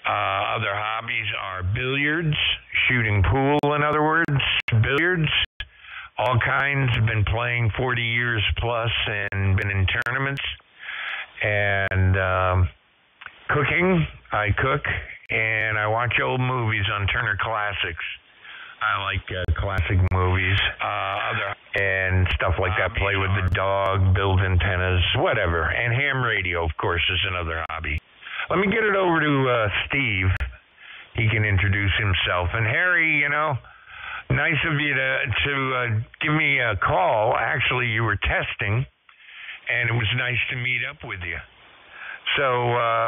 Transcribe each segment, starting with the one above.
Other hobbies are billiards, shooting pool, in other words, billiards, all kinds. I've been playing 40 years plus and been in tournaments. And cooking, I cook, and I watch old movies on Turner Classics. I like classic movies, and stuff like that. Play with the dog, build antennas, whatever. And ham radio, of course, is another hobby. Let me get it over to Steve. He can introduce himself. And Harry, nice of you to give me a call. Actually, you were testing, and it was nice to meet up with you. So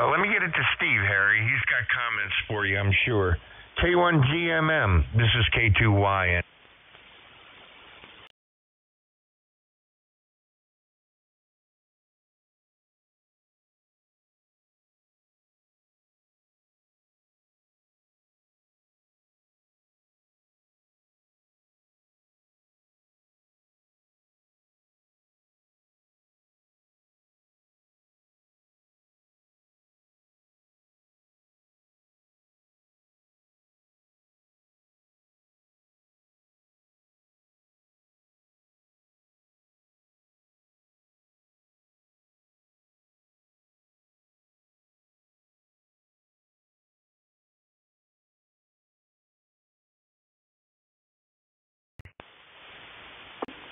let me get it to Steve, Harry. He's got comments for you, I'm sure. K1GMM. This is K2YN.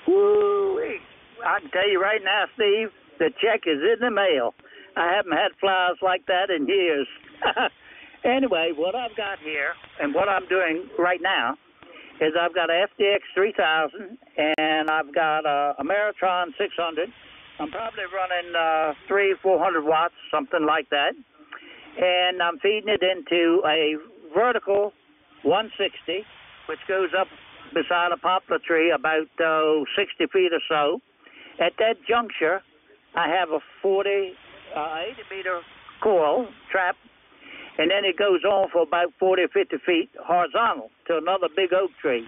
Woo-wee. I can tell you right now, Steve, the check is in the mail. I haven't had flyers like that in years. Anyway, what I've got here and what I'm doing right now is I've got a FDX 3000 and I've got a Maritron 600. I'm probably running 300-400 watts, something like that. And I'm feeding it into a vertical 160, which goes up beside a poplar tree about 60 feet or so. At that juncture, I have a 80-meter coil trap, and then it goes on for about 40 or 50 feet horizontal to another big oak tree.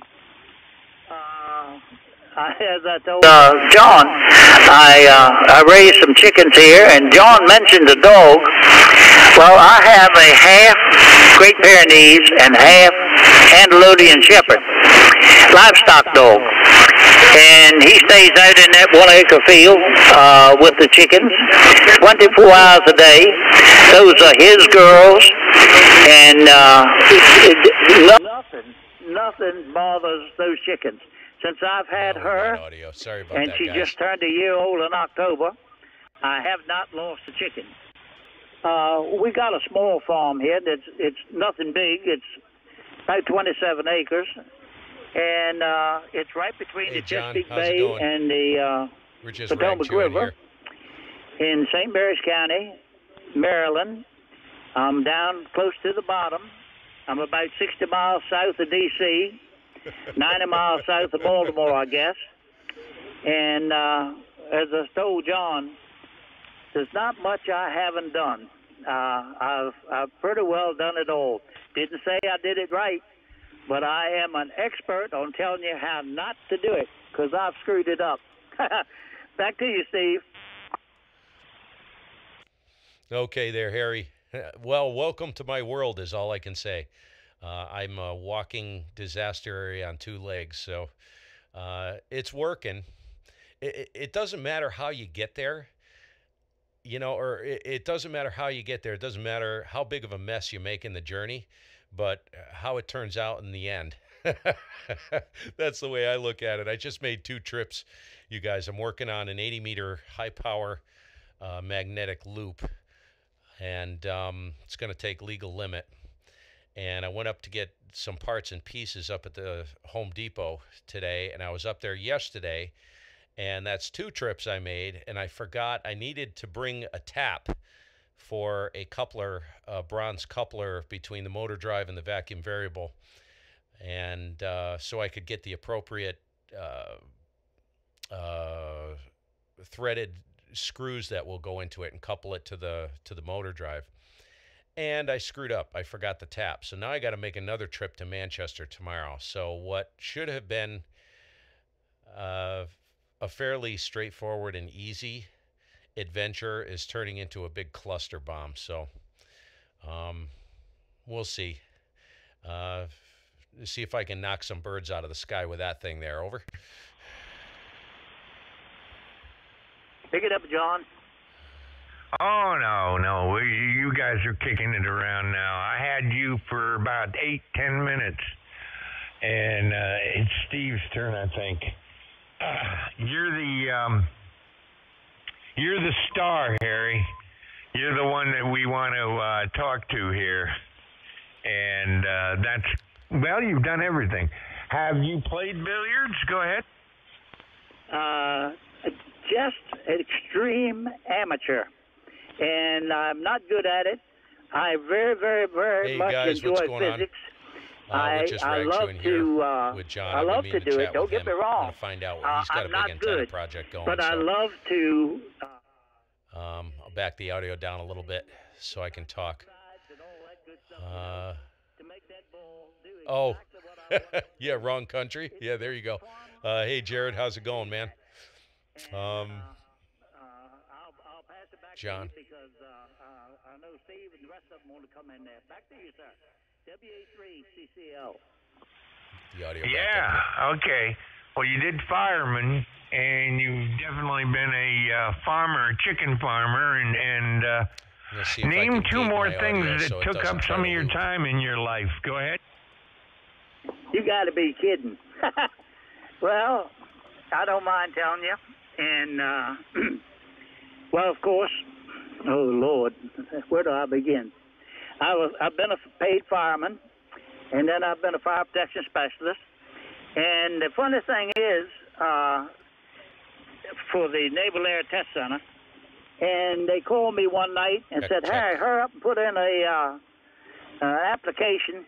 As I told John, I raised some chickens here, and John mentioned the dog. Well, I have a half Great Pyrenees and half Andalusian Shepherd livestock dog, and he stays out in that 1 acre field with the chickens 24 hours a day. Those are his girls, and nothing bothers those chickens. Since I've had her, and she just turned a year old in October, I have not lost a chicken. We got a small farm here. It's nothing big. It's about 27 acres. And it's right between the Chesapeake Bay and the Potomac River in St. Mary's County, Maryland. I'm down close to the bottom. I'm about 60 miles south of D.C., 90 miles south of Baltimore, I guess. And as I told John, there's not much I haven't done. I've pretty well done it all. Didn't say I did it right, but I am an expert on telling you how not to do it, because I've screwed it up. Back to you, Steve. Okay there, Harry. Well, welcome to my world is all I can say. I'm a walking disaster area on 2 legs, so it's working. It doesn't matter how you get there, or it doesn't matter how you get there. It doesn't matter how big of a mess you make in the journey, but how it turns out in the end. That's the way I look at it. I just made 2 trips, you guys. I'm working on an 80-meter high-power magnetic loop, and it's going to take legal limit. And I went up to get some parts and pieces up at the Home Depot today, and I was up there yesterday, and that's 2 trips I made, and I forgot I needed to bring a tap for a coupler, a bronze coupler between the motor drive and the vacuum variable, and so I could get the appropriate threaded screws that will go into it and couple it to the motor drive. And I screwed up. I forgot the tap. So now I got to make another trip to Manchester tomorrow. So what should have been a fairly straightforward and easy adventure is turning into a big cluster bomb. So we'll see. See if I can knock some birds out of the sky with that thing there. Over. Pick it up, John. Oh, no. You guys are kicking it around now. I had you for about 8-10 minutes. And it's Steve's turn, I think. You're the star, Harry. You're the one that we want to talk to here. And well, you've done everything. Have you played billiards? Go ahead. Just extreme amateur. And I'm not good at it. I very, very, very much enjoy physics. I love to with John. I love to do it. Don't get me wrong. Find out he's got a big antenna project going. But I love to. I'll back the audio down a little bit so I can talk. Oh, yeah, wrong country. Yeah, there you go. Hey, Jared, how's it going, man? John. Because I know Steve and the rest of them want to come in there. Back to you, sir. WA3CCL. The audio. Yeah. Okay. Well, you did fireman, and you've definitely been a farmer, a chicken farmer, and name two more things that took up some of your time in your life. Go ahead. You got to be kidding. Well, I don't mind telling you. And, well, of course, oh, Lord, where do I begin? I've been a paid fireman, and then I've been a fire protection specialist. And the funny thing is, for the Naval Air Test Center, and they called me one night and said, "Hey, hurry up and put in a application.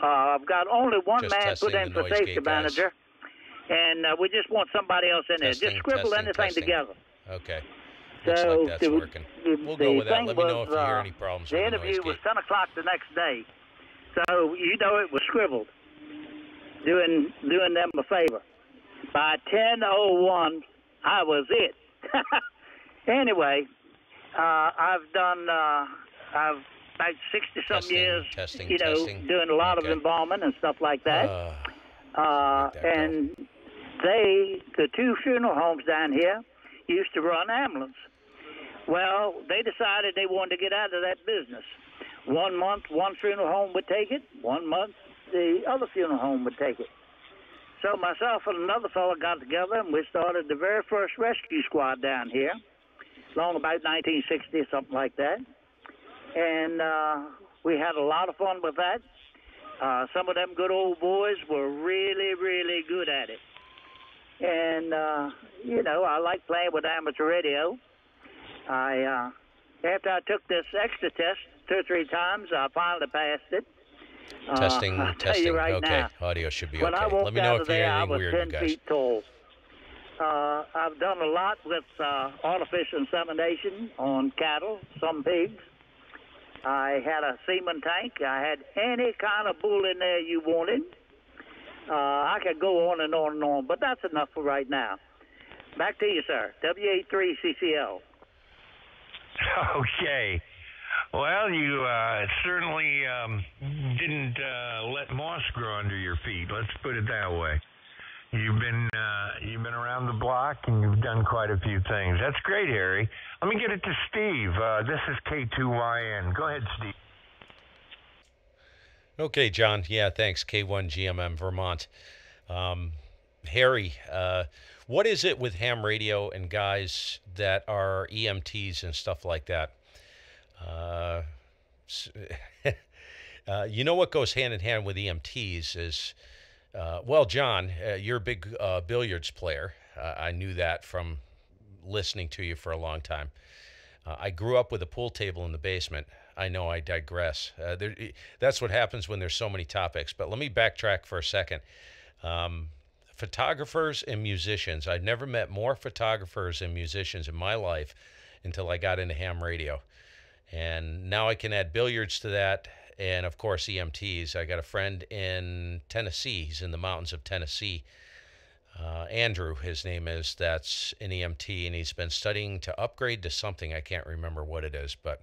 I've got only one man put in for safety manager, and we just want somebody else in there. Just scribble anything together." Okay. Looks like that's working. We'll go with that. Let me know if you hear any problems. The interview was 10 o'clock the next day, so you know it was scribbled. Doing them a favor. By 10:01, I was it. Anyway, I've like 60-some years, doing a lot of embalming and stuff like that. And the two funeral homes down here used to run ambulance. Well, they decided they wanted to get out of that business. 1 month, one funeral home would take it. 1 month, the other funeral home would take it. So myself and another fellow got together, and we started the very first rescue squad down here, long about 1960 or something like that. And we had a lot of fun with that. Some of them good old boys were really, really good at it. And, I like playing with amateur radio. After I took this extra test 2 or 3 times, I finally passed it. Testing. Right okay, now, audio should be when okay. I walked Let me know if you hear I anything was weird, 10 guys. feet tall. I've done a lot with artificial insemination on cattle, some pigs. I had a semen tank. I had any kind of bull in there you wanted. I could go on and on and on, but that's enough for right now. Back to you, sir. WA3CCL. Okay. Well, you certainly didn't let moss grow under your feet. Let's put it that way. You've been around the block and you've done quite a few things. That's great, Harry. Let me get it to Steve. This is K2YN. Go ahead, Steve. Okay, John. Yeah, thanks. K1GMM, Vermont. Harry, what is it with ham radio and guys that are EMTs and stuff like that? You know what goes hand in hand with EMTs is, well, John, you're a big billiards player. I knew that from listening to you for a long time. I grew up with a pool table in the basement. I know I digress. That's what happens when there's so many topics. But let me backtrack for a second. Photographers and musicians. I've never met more photographers and musicians in my life until I got into ham radio. And now I can add billiards to that. And, of course, EMTs. I got a friend in Tennessee. He's in the mountains of Tennessee. Andrew, his name is. That's an EMT, and he's been studying to upgrade to something. I can't remember what it is. But,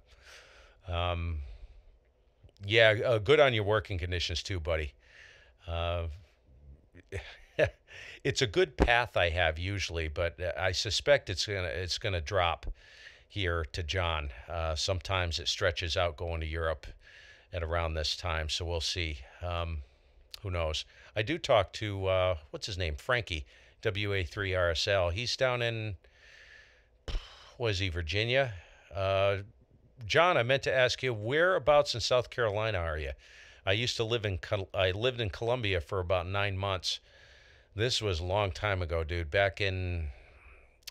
Yeah, good on your working conditions too, buddy. Uh, it's a good path I have usually, but I suspect it's gonna drop here to John. Sometimes it stretches out going to Europe at around this time, so we'll see. Who knows? I do talk to what's his name, Frankie, WA3RSL. He's down in was he Virginia? John, I meant to ask you, whereabouts in South Carolina are you? I lived in Columbia for about 9 months. This was a long time ago, dude. Back in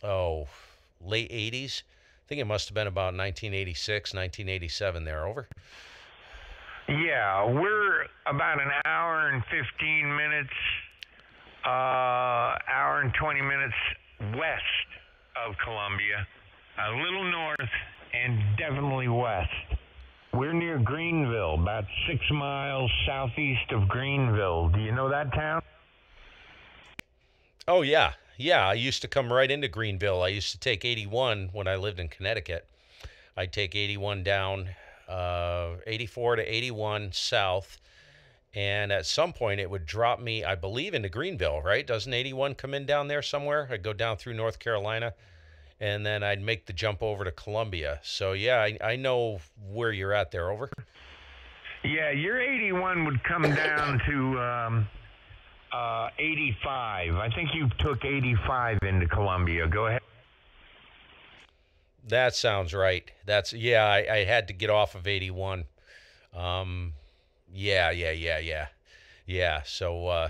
late 80s. I think it must have been about 1986, 1987 there. Over. Yeah, we're about an hour and 15 minutes, hour and 20 minutes west of Columbia, a little north and definitely west. We're near Greenville, about 6 miles southeast of Greenville. Do you know that town? Oh, yeah. Yeah, I used to come right into Greenville. I used to take 81 when I lived in Connecticut. I'd take 81 down, 84 to 81 south, and at some point it would drop me, I believe, into Greenville, right? Doesn't 81 come in down there somewhere? I'd go down through North Carolina, and then I'd make the jump over to Columbia. So, yeah, I know where you're at there. Over. Yeah, your 81 would come down to 85. I think you took 85 into Columbia. Go ahead. That sounds right. I had to get off of 81. Yeah. So,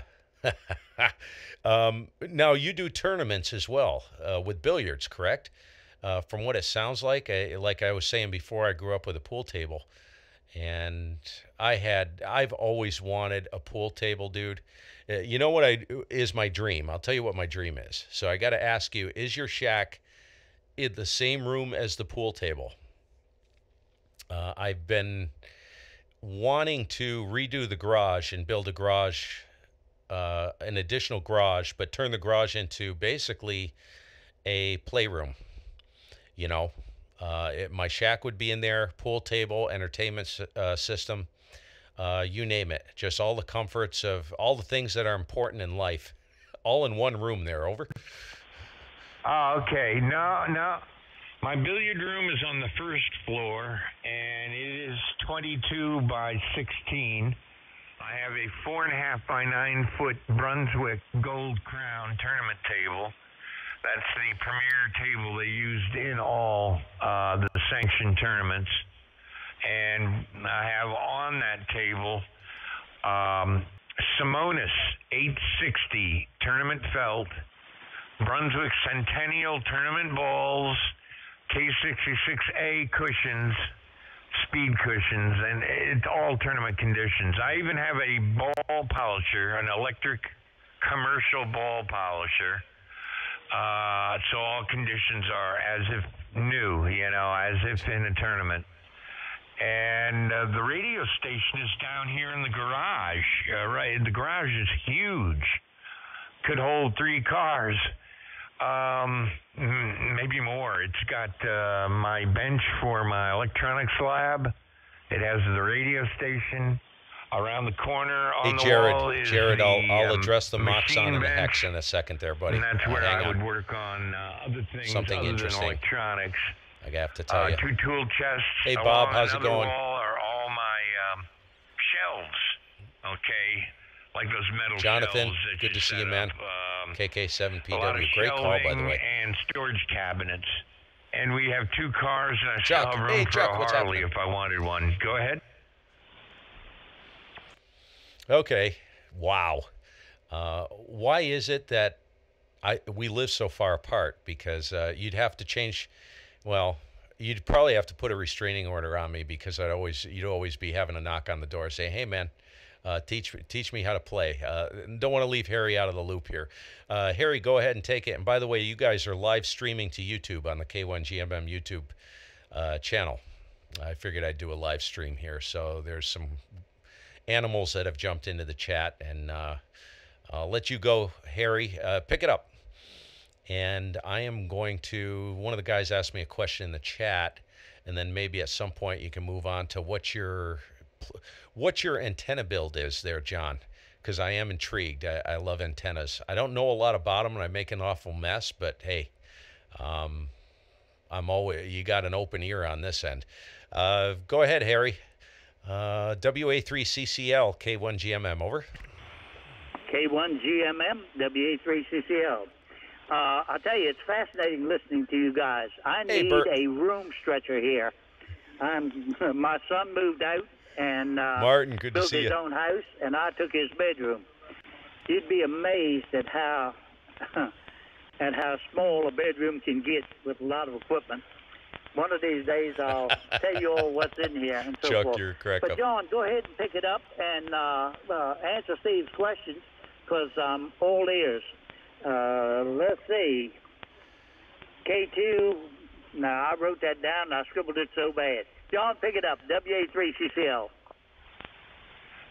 now you do tournaments as well with billiards, correct? From what it sounds like I was saying before, I grew up with a pool table, and I've always wanted a pool table, dude. You know what is my dream? I'll tell you what my dream is. So I got to ask you: is your shack in the same room as the pool table? I've been wanting to redo the garage and build a garage, an additional garage, but turn the garage into basically a playroom. You know, my shack would be in there, pool table, entertainment system, you name it. Just all the comforts of all the things that are important in life, all in one room there. Over. Oh, okay. No. My billiard room is on the first floor, and it is 22 by 16. I have a 4.5 by 9 foot Brunswick Gold Crown tournament table. That's the premier table they used in all the sanctioned tournaments. And I have on that table Simonis 860 tournament felt, Brunswick Centennial tournament balls, K66A cushions, speed cushions, and it's all tournament conditions. I even have a ball polisher, an electric commercial ball polisher. So all conditions are as if new, as if in a tournament. And the radio station is down here in the garage. Right, the garage is huge. Could hold 3 cars. Maybe more. It's got my bench for my electronics lab. It has the radio station. Around the corner on the wall is Jared, the, I'll address the machine Moxon and the bench. Hex in a second there, buddy. And that's where I Hang would on. work on other things Something other interesting. than electronics. I have to tell you. 2 tool chests. Hey, Bob, along how's it another going? wall are all my shelves. Okay, like those metal Jonathan, shelves that good to see you, set man. up, KK7PW, a lot of great call, by the shelving way. and storage cabinets. And we have 2 cars, and I Chuck, still have room hey, for Chuck, a what's Harley happening? if I wanted one. Go ahead. Okay, wow. Why is it that we live so far apart? Because you'd have to change. Well, you'd probably have to put a restraining order on me, because you'd always be having a knock on the door saying, "Hey, man, teach me how to play." Don't want to leave Harry out of the loop here. Harry, go ahead and take it. And by the way, you guys are live streaming to YouTube on the K1GMM YouTube channel. I figured I'd do a live stream here. So there's some animals that have jumped into the chat, and I'll let you go, Harry. Pick it up. And I am going to, one of the guys asked me a question in the chat, and then maybe at some point you can move on to what your what your antenna build is there, John, because I am intrigued. I love antennas. I don't know a lot about them, and I make an awful mess, but hey, you got an open ear on this end. Go ahead, Harry. WA3CCL, K1GMM, over. K1GMM, WA3CCL. I'll tell you, it's fascinating listening to you guys. I need a room stretcher here. My son moved out and Martin, good built to see his you. own house, and I took his bedroom. You'd be amazed at how small a bedroom can get with a lot of equipment. One of these days, I'll tell you all what's in here and so Chuck, forth. you're crack But up. John, go ahead and pick it up and answer Steve's questions, because I'm all ears. Let's see. K2. Now, I wrote that down, and I scribbled it so bad. John, pick it up. WA3CCL.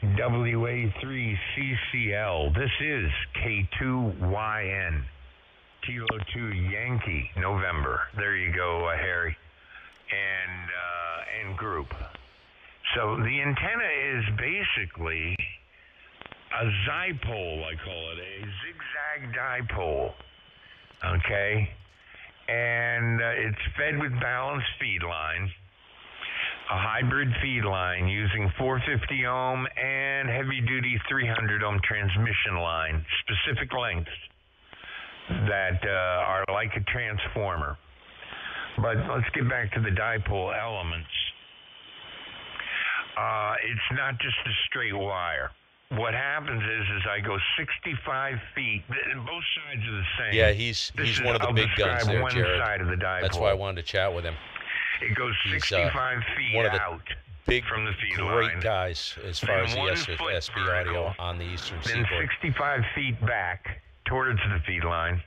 WA3CCL. This is K2YN. Kilo 2 Yankee, November. There you go, Harry. And group. So the antenna is basically a dipole, I call it, a zigzag dipole. Okay? And it's fed with balanced feed line, a hybrid feed line using 450 ohm and heavy duty 300 ohm transmission line, specific lengths that are like a transformer. But let's get back to the dipole elements. It's not just a straight wire. What happens is I go 65 feet. Both sides are the same. Yeah, he's one of the big guns there, one Jared. side of the dipole. That's why I wanted to chat with him. It goes 65 feet one of the out big, from the feed great line. guys as far as ESSB audio on the eastern then seaboard. 65 feet back towards the feed line,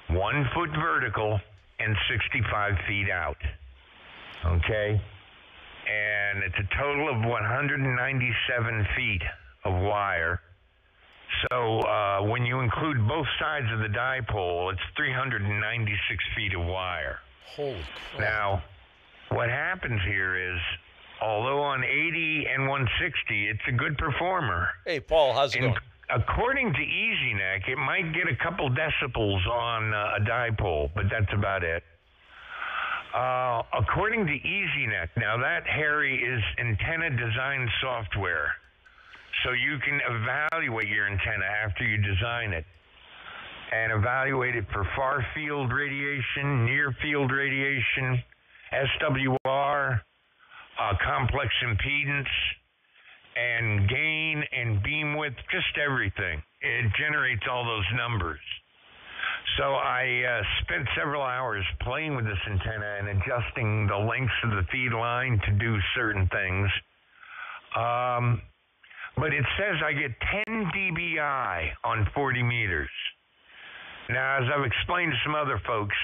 1 foot vertical, and 65 feet out. Okay? And it's a total of 197 feet of wire. So when you include both sides of the dipole, it's 396 feet of wire. Holy crap. Now, what happens here is, although on 80 and 160, it's a good performer. Hey, Paul, how's it going? According to EasyNet, it might get a couple decibels on a dipole, but that's about it. According to EasyNet, now that, Harry, is antenna design software. So you can evaluate your antenna after you design it and evaluate it for far field radiation, near field radiation, SWR, complex impedance, and gain and beam width, just everything. It generates all those numbers. So I spent several hours playing with this antenna and adjusting the lengths of the feed line to do certain things. But it says I get 10 dBi on 40 meters. Now, as I've explained to some other folks,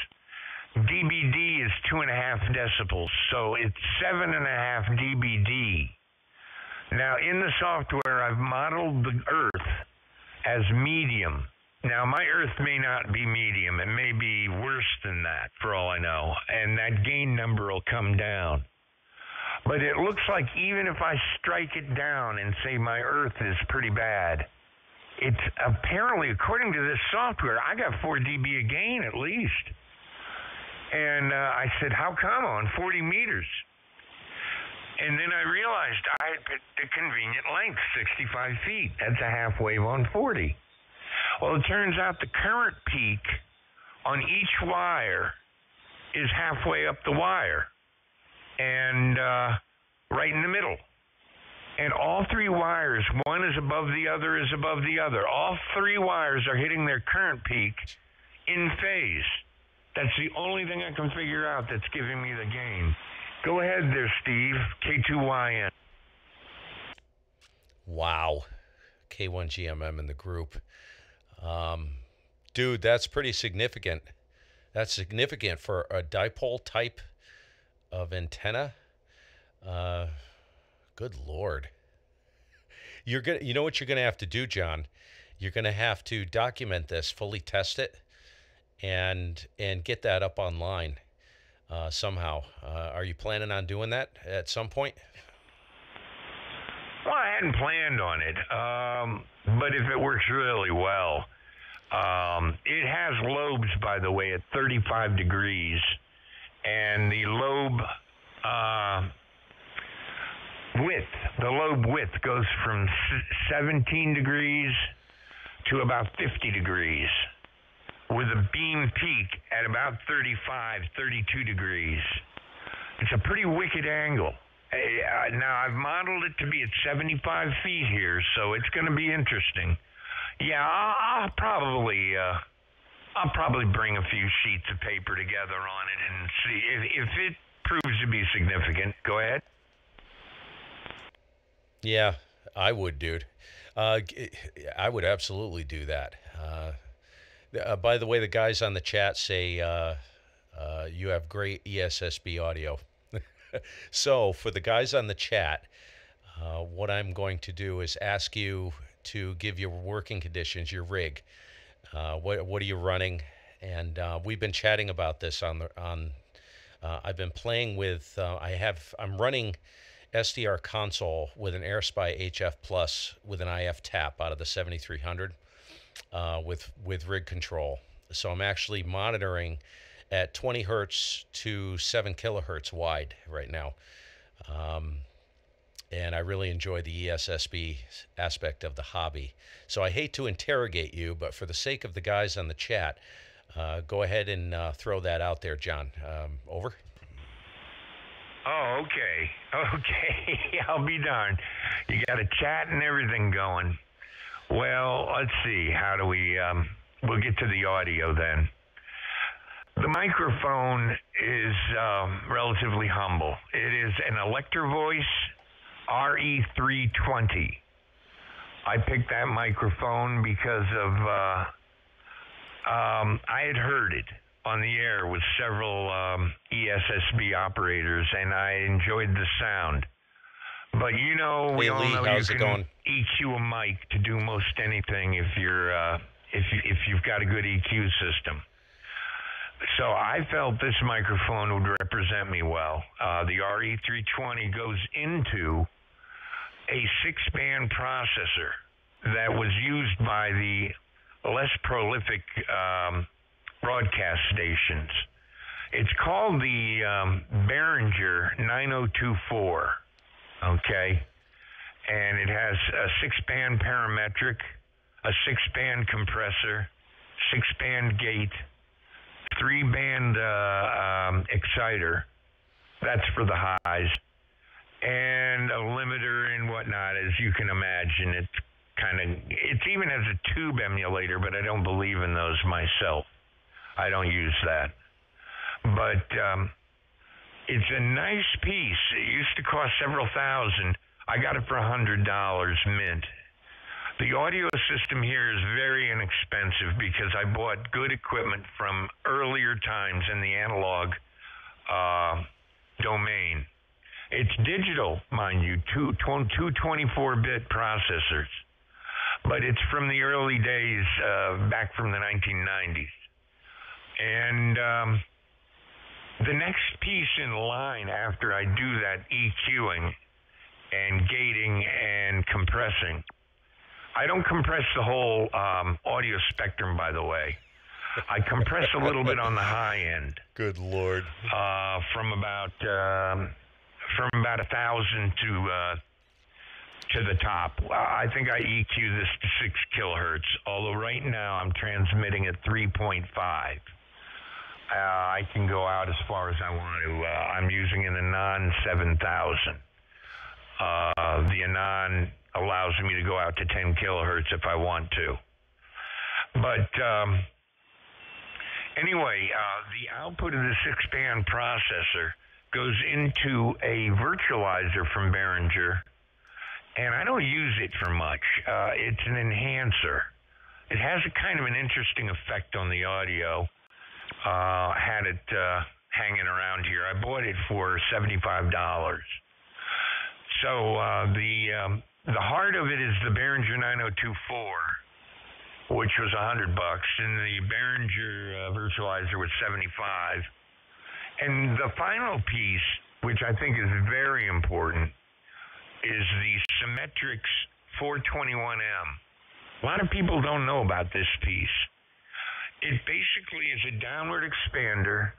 DBD is 2.5 decibels, so it's 7.5 dBd. Now, in the software, I've modeled the Earth as medium. Now, my Earth may not be medium. It may be worse than that, for all I know, and that gain number will come down. But it looks like even if I strike it down and say my Earth is pretty bad, it's apparently, according to this software, I got 4 dB of gain at least. And I said, how come on 40 meters? And then I realized I had picked a convenient length, 65 feet. That's a half wave on 40. Well, it turns out the current peak on each wire is halfway up the wire and right in the middle. And all 3 wires, one is above the other, is above the other. All 3 wires are hitting their current peak in phase. That's the only thing I can figure out that's giving me the gain. Go ahead there, Steve. K2YN. Wow. K1GMM in the group. Dude, that's pretty significant. That's significant for a dipole type of antenna. Good Lord. You know what you're gonna have to do, John? You're gonna have to document this, fully test it, and get that up online somehow. Are you planning on doing that at some point? Well, I hadn't planned on it, but if it works really well, it has lobes, by the way, at 35 degrees, and the lobe width goes from 17 degrees to about 50 degrees, with a beam peak at about 35, 32 degrees. It's a pretty wicked angle. Now, I've modeled it to be at 75 feet here, so it's going to be interesting. Yeah, I'll probably bring a few sheets of paper together on it and see if it proves to be significant. Go ahead. Yeah, I would, dude. I would absolutely do that. By the way, the guys on the chat say you have great ESSB audio. So for the guys on the chat, what I'm going to do is ask you to give your working conditions, your rig. What are you running? And we've been chatting about this on. I've been playing with. I'm running SDR console with an Airspy HF Plus with an IF tap out of the 7300 with rig control. So I'm actually monitoring at 20 hertz to 7 kilohertz wide right now. And I really enjoy the ESSB aspect of the hobby. So I hate to interrogate you, but for the sake of the guys on the chat, go ahead and throw that out there, John. Over. Oh, okay. Okay, I'll be darned. You got a chat and everything going. Well, let's see. How do we, we'll get to the audio then. The microphone is relatively humble. It is an Electrovoice RE320. I picked that microphone because of I had heard it on the air with several ESSB operators, and I enjoyed the sound. But you know, we all know you can EQ a mic to do most anything if you're if you've got a good EQ system. So I felt this microphone would represent me well. The RE320 goes into a 6-band processor that was used by the less prolific broadcast stations. It's called the Behringer 9024, okay? And it has a 6-band parametric, a 6-band compressor, 6-band gate, 3-band exciter. That's for the highs. And a limiter and whatnot, as you can imagine. It even has a tube emulator, but I don't believe in those myself. I don't use that. But it's a nice piece. It used to cost several thousand. I got it for $100 mint. The audio system here is very inexpensive because I bought good equipment from earlier times in the analog domain. It's digital, mind you, two 24-bit processors, but it's from the early days, back from the 1990s. And the next piece in line after I do that EQing and gating and compressing, I don't compress the whole audio spectrum, by the way. I compress a little bit on the high end. Good Lord. From about 1,000 to the top. I think I EQ this to 6 kilohertz, although right now I'm transmitting at 3.5. I can go out as far as I want to. I'm using an Anon 7000. The Anon allows me to go out to 10 kilohertz if I want to. But anyway, the output of the 6-band processor goes into a virtualizer from Behringer, and I don't use it for much. It's an enhancer. It has a kind of an interesting effect on the audio. Had it hanging around here. I bought it for $75. So the heart of it is the Behringer 9024, which was $100, and the Behringer virtualizer was $75. And the final piece, which I think is very important, is the Symmetrix 421M. A lot of people don't know about this piece. It basically is a downward expander,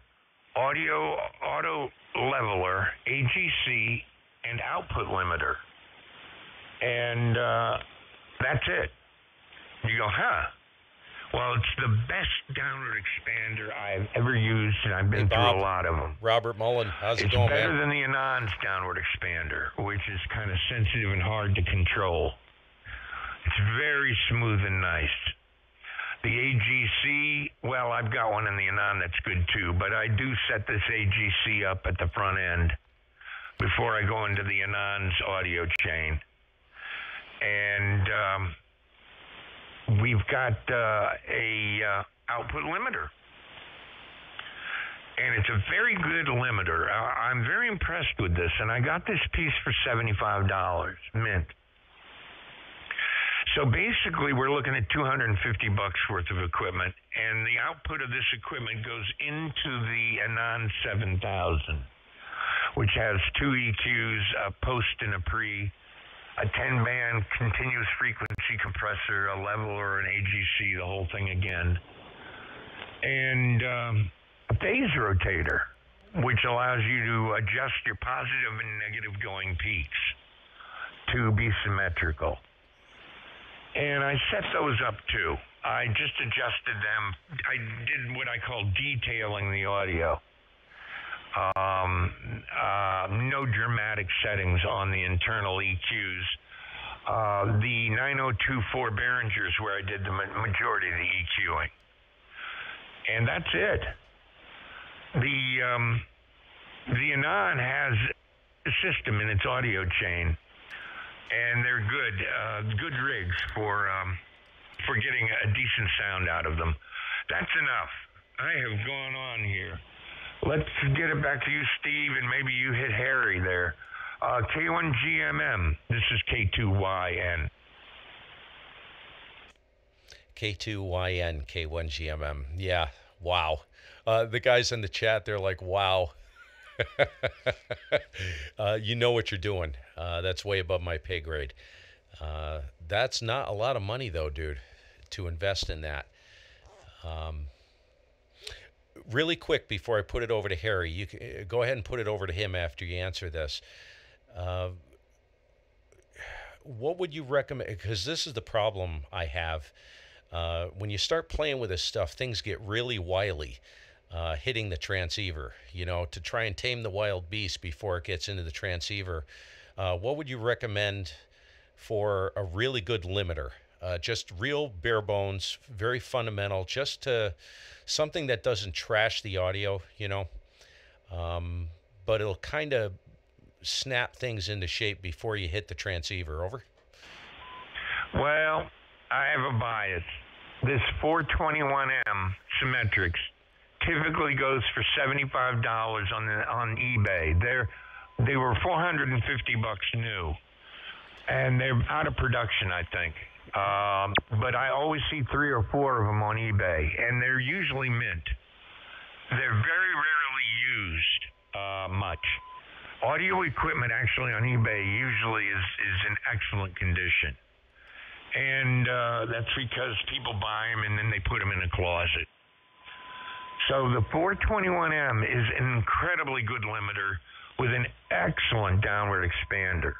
auto leveler, AGC, and output limiter. And that's it. You go, huh? Well, it's the best downward expander I've ever used, and I've been through a lot of them. Robert Mullen, how's it going, man? It's better than the Anand's downward expander, which is kind of sensitive and hard to control. It's very smooth and nice. The AGC, well, I've got one in the Anand that's good too, but I do set this AGC up at the front end before I go into the Anand's audio chain. And we've got a output limiter. And it's a very good limiter. I'm very impressed with this, and I got this piece for $75, mint. So basically, we're looking at $250 worth of equipment, and the output of this equipment goes into the Anand 7000, which has 2 EQs, a post and a pre, a 10-band continuous frequency compressor, a leveler, an AGC, the whole thing again, and a phase rotator, which allows you to adjust your positive and negative going peaks to be symmetrical. And I set those up too. I just adjusted them. I did what I call detailing the audio. No dramatic settings on the internal EQs. The 9024 Behringer's where I did the majority of the EQing. And that's it. The Anand has a system in its audio chain, and they're good rigs for getting a decent sound out of them. That's enough. I have gone on here. Let's get it back to you, Steve, and maybe you hit Harry there. K1GMM. This is K2YN. K2YN, K1GMM. Yeah, wow. The guys in the chat, they're like, wow. You know what you're doing. That's way above my pay grade. That's not a lot of money, though, dude, to invest in that. Really quick, before I put it over to Harry, you can go ahead and put it over to him after you answer this. What would you recommend? Because this is the problem I have. When you start playing with this stuff, things get really wily. Hitting the transceiver, you know, to try and tame the wild beast before it gets into the transceiver. What would you recommend for a really good limiter? Just real bare bones, very fundamental, just to something that doesn't trash the audio, you know, but it'll kind of snap things into shape before you hit the transceiver. Over? Well, I have a bias. This 421M Symmetrix typically goes for $75 on eBay. They were $450 new, and they're out of production, I think. But I always see 3 or 4 of them on eBay, and they're usually mint. They're very rarely used much. Audio equipment actually on eBay usually is in excellent condition, and that's because people buy them and then they put them in a closet. So the 421M is an incredibly good limiter with an excellent downward expander.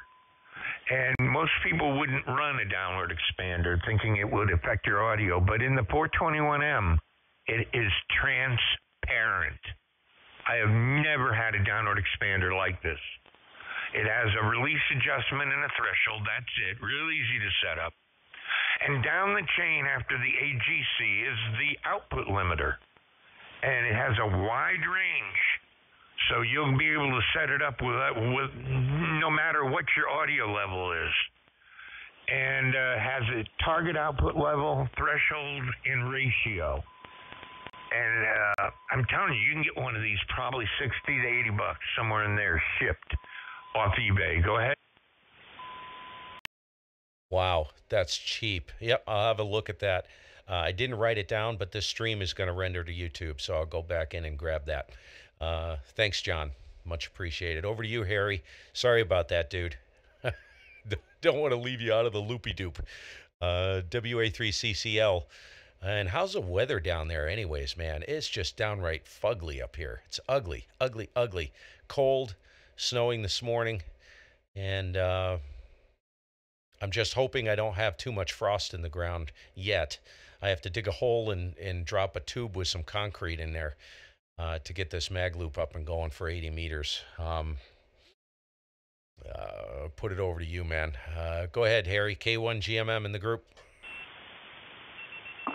And most people wouldn't run a downward expander thinking it would affect your audio, but in the 421M, it is transparent. I have never had a downward expander like this. It has a release adjustment and a threshold. That's it. Real easy to set up. And down the chain after the AGC is the output limiter. And it has a wide range, so you'll be able to set it up with no matter what your audio level is. And has a target output level, threshold, and ratio. And I'm telling you, you can get one of these probably $60 to $80, somewhere in there, shipped off eBay. Go ahead. Wow, that's cheap. Yep, I'll have a look at that. I didn't write it down, but this stream is going to render to YouTube, so I'll go back in and grab that. Thanks, John. Much appreciated. Over to you, Harry. Sorry about that, dude. Don't want to leave you out of the loopy-doop. WA3CCL. And how's the weather down there anyways, man? It's just downright fugly up here. It's ugly, ugly, ugly. Cold, snowing this morning. And I'm just hoping I don't have too much frost in the ground yet. I have to dig a hole and drop a tube with some concrete in there to get this mag loop up and going for 80 meters. Put it over to you, man. Go ahead, Harry. K1GMM in the group.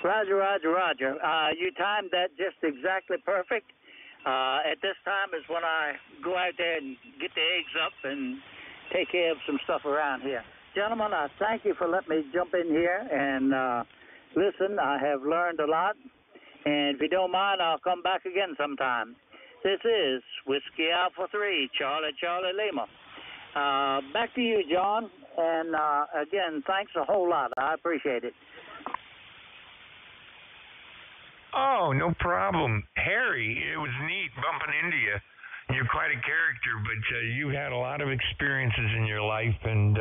Roger, Roger, Roger. You timed that just exactly perfect. At this time is when I go out there and get the eggs up and take care of some stuff around here. Gentlemen, I thank you for letting me jump in here and listen. I have learned a lot. And if you don't mind, I'll come back again sometime. This is Whiskey Alpha 3, Charlie, Charlie Lima. Back to you, John. And again, thanks a whole lot. I appreciate it. Oh, no problem. Harry, it was neat bumping into you. You're quite a character, but you've had a lot of experiences in your life, and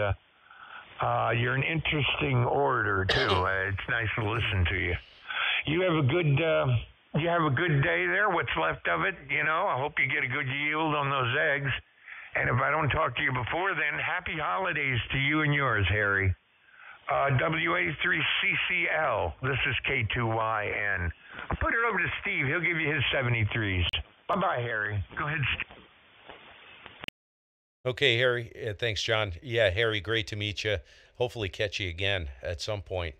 you're an interesting orator, too. It's nice to listen to you. You have a good day there, what's left of it, you know. I hope you get a good yield on those eggs. And if I don't talk to you before then, happy holidays to you and yours, Harry. WA3CCL, this is K2YN. I'll put it over to Steve. He'll give you his 73s. Bye-bye, Harry. Go ahead, Steve. Okay, Harry. Thanks, John. Yeah, Harry, great to meet you. Hopefully catch you again at some point.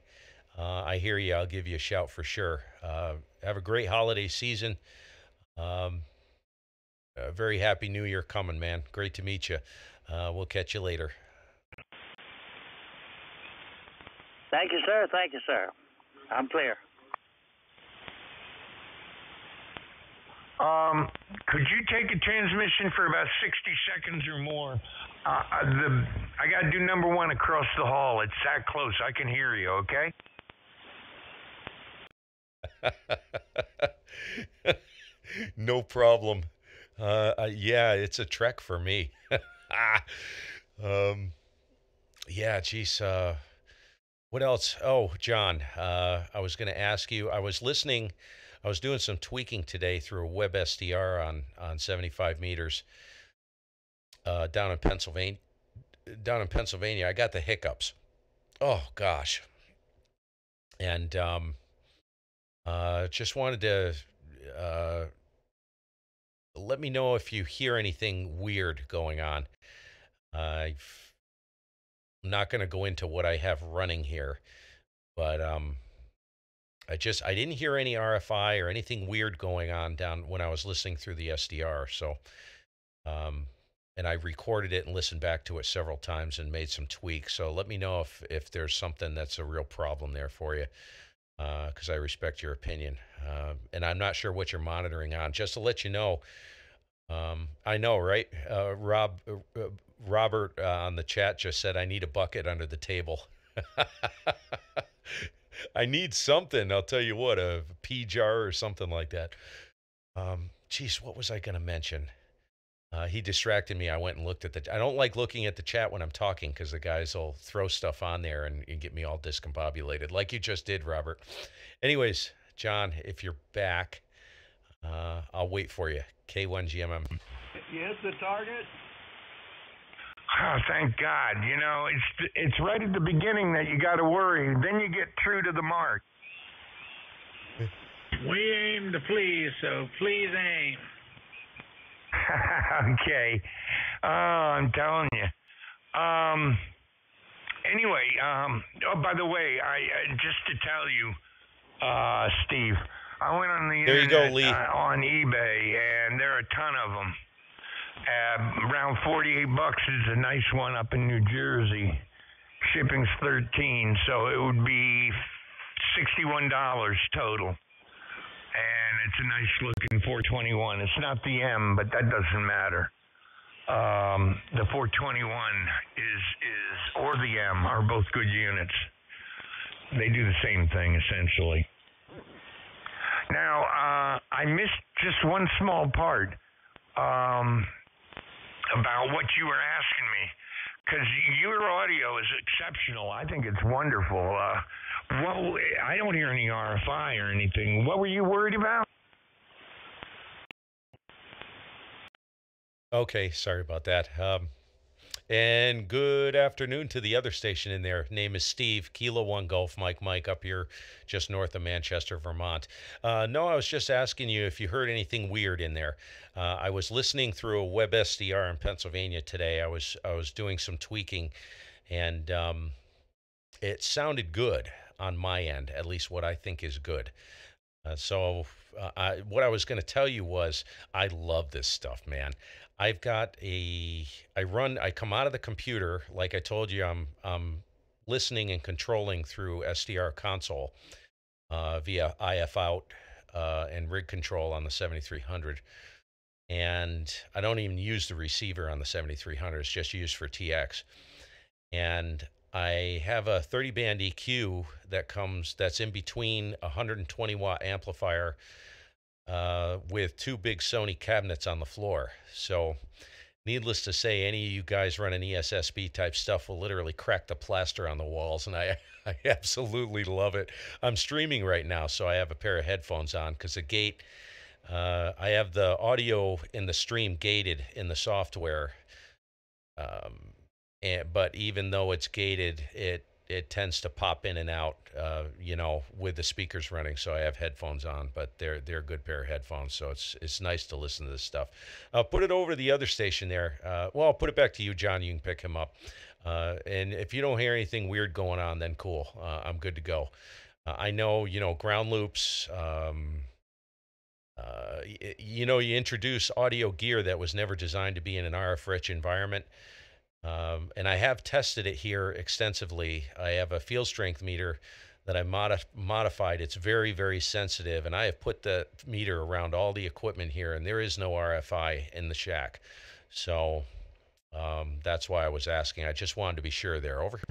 I hear you. I'll give you a shout for sure. Have a great holiday season. A very happy New Year coming, man. Great to meet you. We'll catch you later. Thank you, sir. Thank you, sir. I'm clear. Could you take a transmission for about 60 seconds or more? I got to do number one across the hall. It's that close. I can hear you, okay? No problem. Yeah, it's a trek for me. Yeah, geez. What else? Oh, John, I was going to ask you, I was doing some tweaking today through a web SDR on 75 meters down in Pennsylvania. I got the hiccups. Oh, gosh. And just wanted to let me know if you hear anything weird going on. I'm not going to go into what I have running here, but I didn't hear any RFI or anything weird going on down when I was listening through the SDR. So, and I recorded it and listened back to it several times and made some tweaks. So let me know if there's something that's a real problem there for you, because I respect your opinion. And I'm not sure what you're monitoring on. Just to let you know, I know, right? Robert on the chat just said, I need a bucket under the table. I need something. I'll tell you what, a pea jar or something like that. Geez, what was I going to mention? He distracted me. I went and looked at I don't like looking at the chat when I'm talking because the guys will throw stuff on there and get me all discombobulated like you just did, Robert. Anyways, John, if you're back, I'll wait for you. K1GMM. You hit the target? Oh, thank God. You know, it's right at the beginning that you got to worry. Then you get true to the mark. We aim to please, so please aim. Okay. I'm telling you. Anyway, oh, by the way, just to tell you, Steve, I went on the there internet, you go, Lee. On eBay, and there are a ton of them. Around $48 is a nice one up in New Jersey. Shipping's $13, so it would be $61 total. And it's a nice looking 421. It's not the M, but that doesn't matter. The 421 or the M are both good units. They do the same thing essentially. Now, I missed just one small part about what you were asking me. because your audio is exceptional. I think it's wonderful. Well, I don't hear any RFI or anything. What were you worried about? Okay, sorry about that. And good afternoon to the other station in there. Name is Steve, Kilo 1 Golf Mike up here just north of Manchester, Vermont. No, I was just asking you if you heard anything weird in there. I was listening through a web SDR in Pennsylvania today. I was doing some tweaking, and it sounded good on my end, at least what I think is good. What I was going to tell you was I love this stuff, man. I come out of the computer, like I told you, I'm listening and controlling through SDR console via IF out and rig control on the 7300. And I don't even use the receiver on the 7300. It's just used for TX. And I have a 30 band EQ that's in between a 120 watt amplifier with two big Sony cabinets on the floor. So needless to say, any of you guys running ESSB type stuff will literally crack the plaster on the walls, and I absolutely love it. I'm streaming right now, so I have a pair of headphones on because the gate, I have the audio in the stream gated in the software. But even though it's gated, it tends to pop in and out, with the speakers running. So I have headphones on, but they're a good pair of headphones. So it's nice to listen to this stuff. I'll put it over to the other station there. I'll put it back to you, John. You can pick him up. And if you don't hear anything weird going on, then cool. I'm good to go. I know, ground loops. You introduce audio gear that was never designed to be in an RF-rich environment. And I have tested it here extensively. I have a field strength meter that I modified. It's very, very sensitive, and I have put the meter around all the equipment here, and there is no RFI in the shack. So that's why I was asking. I just wanted to be sure there. Over.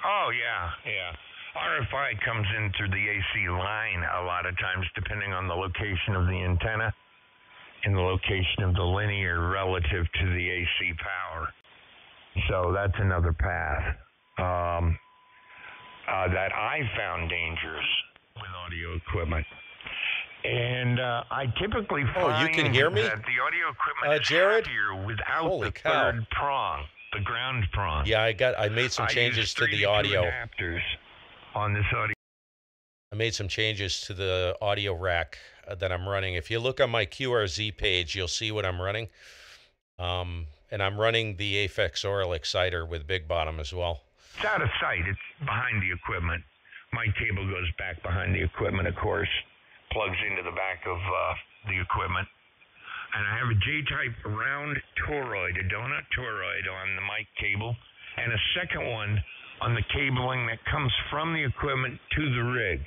Oh, yeah. RFI comes in through the AC line a lot of times, depending on the location of the antenna and the location of the linear relative to the AC power. So that's another path that I found dangerous with audio equipment. And I typically find you can hear me? That the audio equipment is Jared? happier without Holy the cow. third prong, the ground prong. Yeah, I made some changes to the audio. Adapters on this audio. I made some changes to the audio rack that I'm running. If you look on my QRZ page, you'll see what I'm running. And I'm running the Aphex Oral Exciter with Big Bottom as well. It's out of sight. It's behind the equipment. My cable goes back behind the equipment, of course, plugs into the back of the equipment. And I have a J-type round toroid, a donut toroid on the mic cable, and a second one on the cabling that comes from the equipment to the rig.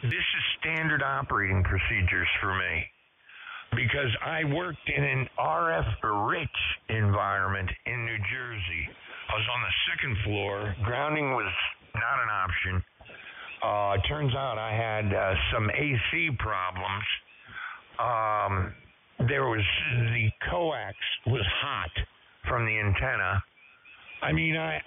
This is standard operating procedures for me because I worked in an RF-rich environment in New Jersey. I was on the second floor. Grounding was not an option. It turns out I had some AC problems. The coax was hot from the antenna. I mean, I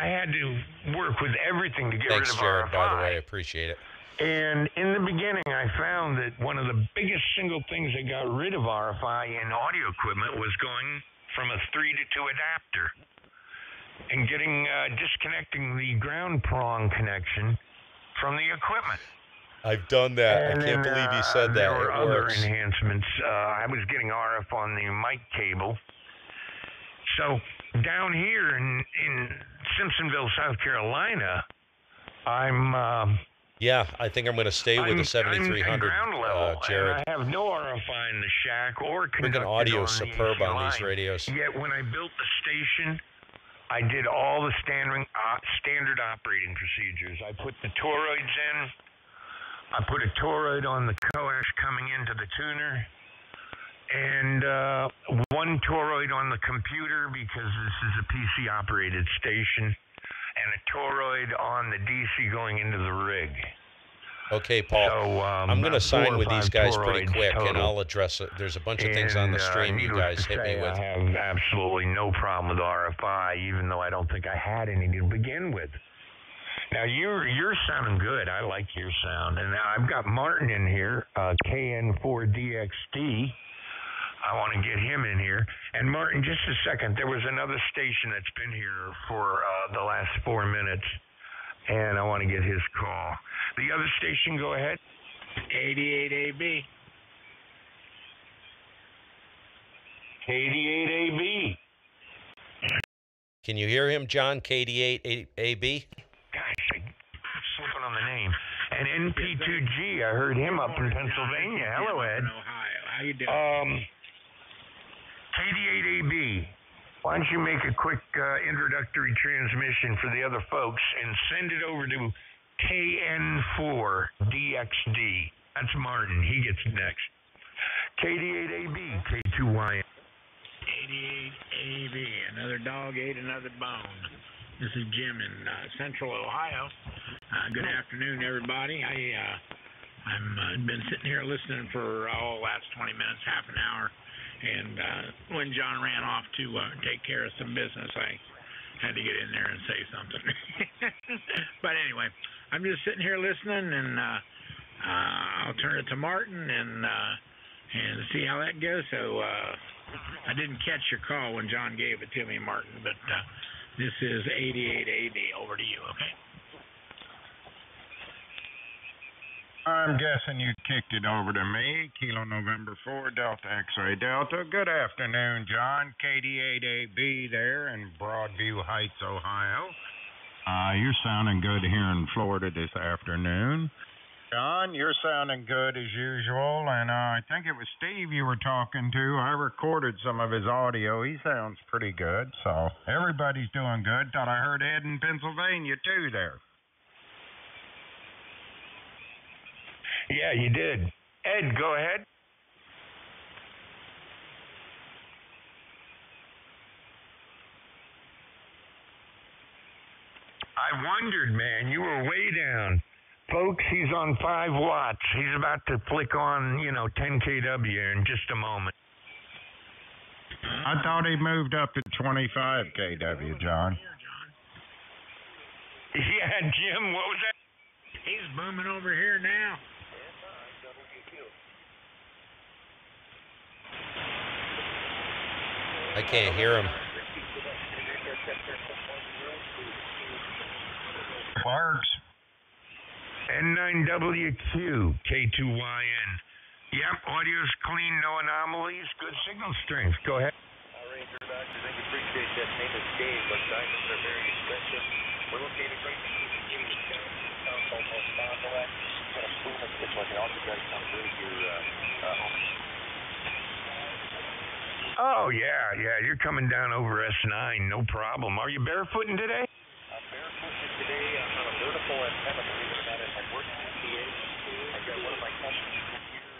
had to work with everything to get rid of Jared, RFI. by the way. I appreciate it. And in the beginning, I found that one of the biggest single things that got rid of RFI in audio equipment was going from a 3 to 2 adapter and disconnecting the ground prong connection from the equipment. I've done that. And I can't believe you said that. There were other works. enhancements. I was getting RF on the mic cable. So down here in Simpsonville, South Carolina, I'm... yeah, I think I'm going to stay with the 7300, ground level, Jared. and I have no RFI in the shack or conducted Freaking audio on is the superb AC on line. these radios. Yet when I built the station, I did all the standard operating procedures. I put the toroids in. I put a toroid on the coax coming into the tuner, and one toroid on the computer because this is a PC-operated station, and a toroid on the DC going into the rig. Okay, Paul. So I'm going to sign with these guys pretty quick, total. and I'll address it. There's a bunch of things on the stream you guys hit me with. I have absolutely no problem with RFI, even though I don't think I had any to begin with. Now, you're sounding good. I like your sound. And now I've got Martin in here, KN4DXD. I want to get him in here. And Martin, just a second. There was another station that's been here for the last 4 minutes, and I want to get his call. The other station, go ahead. 88AB. K2YN. Can you hear him, John? K2YN. Gosh, I'm slipping on the name. And NP2G, I heard him up in Pennsylvania. Hello, Ed. Ohio. How you doing? K2YN. Why don't you make a quick introductory transmission for the other folks and send it over to KN4DXD. That's Martin. He gets next. K2YN, K2YN. 88AB. Another dog ate another bone. This is Jim in Central Ohio. Good afternoon, everybody. I'm been sitting here listening for last 20 minutes, half an hour. And when John ran off to take care of some business, I had to get in there and say something. But anyway, I'm just sitting here listening, and I'll turn it to Martin and see how that goes. So I didn't catch your call when John gave it to me, Martin, but this is 88AB. Over to you, okay? I'm guessing you kicked it over to me. Kilo November 4, Delta X-Ray Delta. Good afternoon, John. KD8AB there in Broadview Heights, Ohio. You're sounding good here in Florida this afternoon. John, you're sounding good as usual, and I think it was Steve you were talking to. I recorded some of his audio. He sounds pretty good, so everybody's doing good. Thought I heard Ed in Pennsylvania, too, there. Yeah, you did. Ed, go ahead. I wondered, man. You were way down. Folks, he's on 5 watts. He's about to flick on, 10 kW in just a moment. I thought he moved up to 25 kW, John. Yeah, Jim, what was that? He's booming over here now. I can't hear him. Clarks. N9WQ, K2YN. Yep, audio's clean, no anomalies, good signal strength. Go ahead. Ranger, Dr. Thank you. Appreciate that. Name is Dave, but diamonds are very expensive. We're located right between the city and town called North Fond du Lac. We've got a improvement that's like an auto guide come through your home. Oh, yeah, you're coming down over S9, no problem. Are you barefooting today? I'm barefooting today. I'm on a vertical antenna, believe it or not, at my work PCA. I've got one of my customers here.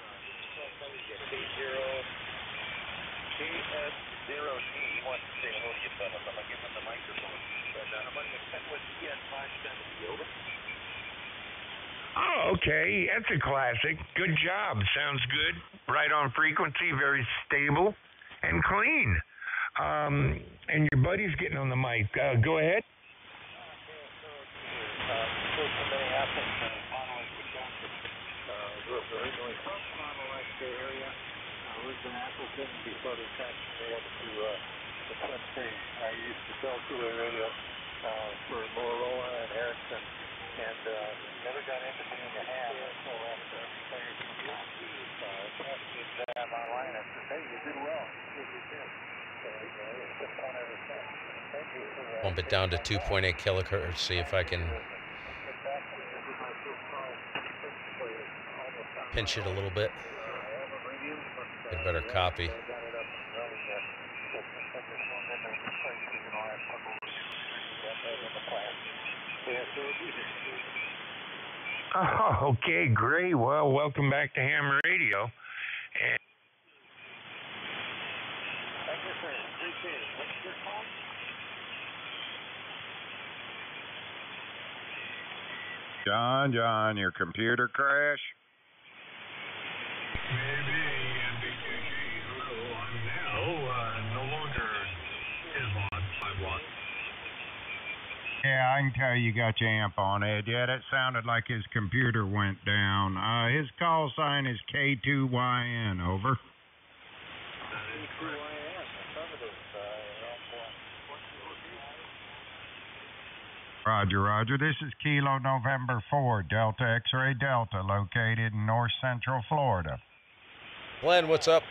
K0KS0D. He wants to say hello to you, fellas. I'm going to give him the microphone. But I'm on the K2YN 570. Over. Oh, okay, that's a classic. Good job, sounds good. Right on frequency, very stable and clean. And your buddy's getting on the mic. Go ahead. Originally from Fond du Lac area, lived in Appleton before the transferred over to the Twin Cities. I used to sell cooler radio for Motorola and Ericsson, and never got into being a ham until after playing some tested that online. I said, hey, you did well. You did. Just one other thing. Thank you for that. Bump it down to 2.8 kilohertz, see if I can pinch it a little bit. Get a better copy. Oh, okay, great. Well, welcome back to Ham Radio. And Thank you, sir. Appreciate it. What's your call? John, your computer crash? Maybe MBKG. Hello, I'm now no longer is on 5 watts. Yeah, I can tell you got your amp on, Ed. Yeah, that sounded like his computer went down. His call sign is K2YN, over. K2YN, affirmative. Roger. This is Kilo November 4, Delta X-Ray Delta, located in north central Florida. Glenn, what's up?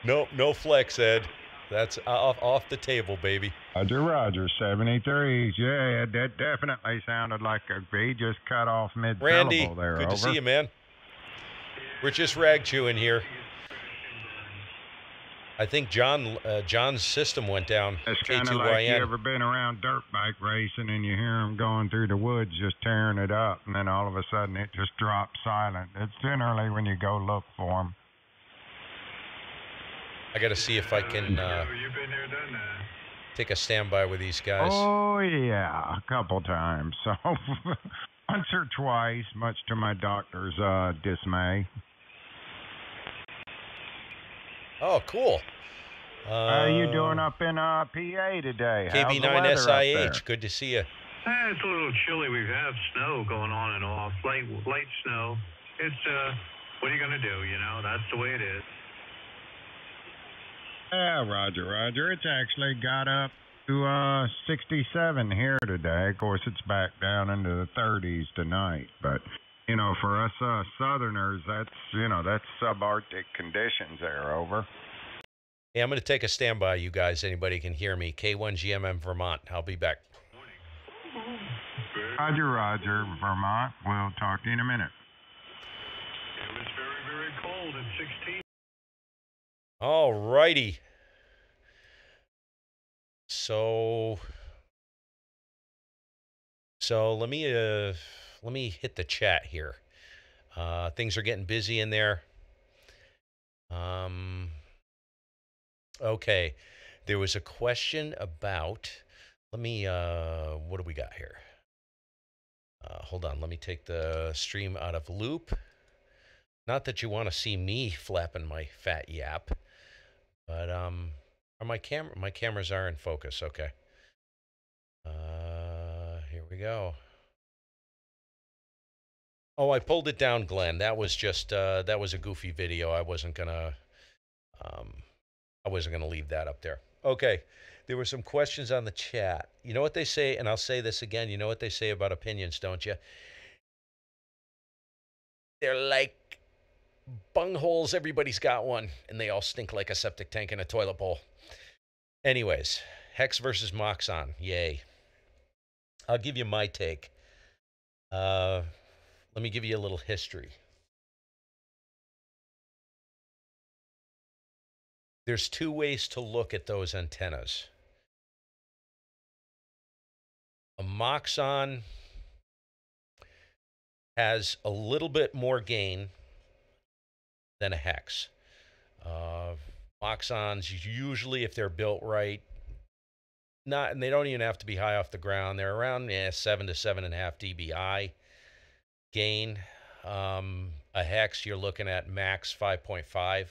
No flex, Ed. That's off the table, baby. Roger. 73s. Yeah, that definitely sounded like he just cut off mid-syllable Randy, there. good over. to see you, man. We're just Ragchew in here. I think John's system went down. It's kind of like you ever been around dirt bike racing and you hear them going through the woods just tearing it up, and then all of a sudden it just drops silent. It's generally when you go look for them. I got to see if I can You've been there, done that. take a standby with these guys. Oh, yeah, a couple times. So once or twice, much to my doctor's dismay. Oh, cool. How you doing up in PA today? KB9SIH, good to see you. It's a little chilly. We have snow going on and off, light snow. It's, what are you going to do, you know? That's the way it is. Yeah, Roger. It's actually got up to 67 here today. Of course, it's back down into the 30s tonight. But, you know, for us Southerners, that's subarctic conditions there, over. Hey, I'm going to take a standby, you guys. Anybody can hear me. K1GMM, Vermont. I'll be back. Roger, Vermont. We'll talk to you in a minute. It was very, very cold at 16. All righty. So let me hit the chat here. Things are getting busy in there. Okay. There was a question about, what do we got here? Hold on, let me take the stream out of loop. Not that you want to see me flapping my fat yap, but my cameras are in focus. Okay. Here we go. Oh, I pulled it down, Glenn. That was just that was a goofy video. I wasn't gonna leave that up there. Okay. There were some questions on the chat. You know what they say, and I'll say this again. You know what they say about opinions, don't you? They're like bungholes. Everybody's got one, and they all stink like a septic tank in a toilet bowl. Anyways, Hex versus Moxon. Yay. I'll give you my take. Let me give you a little history. There's two ways to look at those antennas. A Moxon has a little bit more gain than a Hex. Moxons, usually, if they're built right, and they don't even have to be high off the ground. They're around 7 to 7.5 dBi gain. A Hex, you're looking at max 5.5,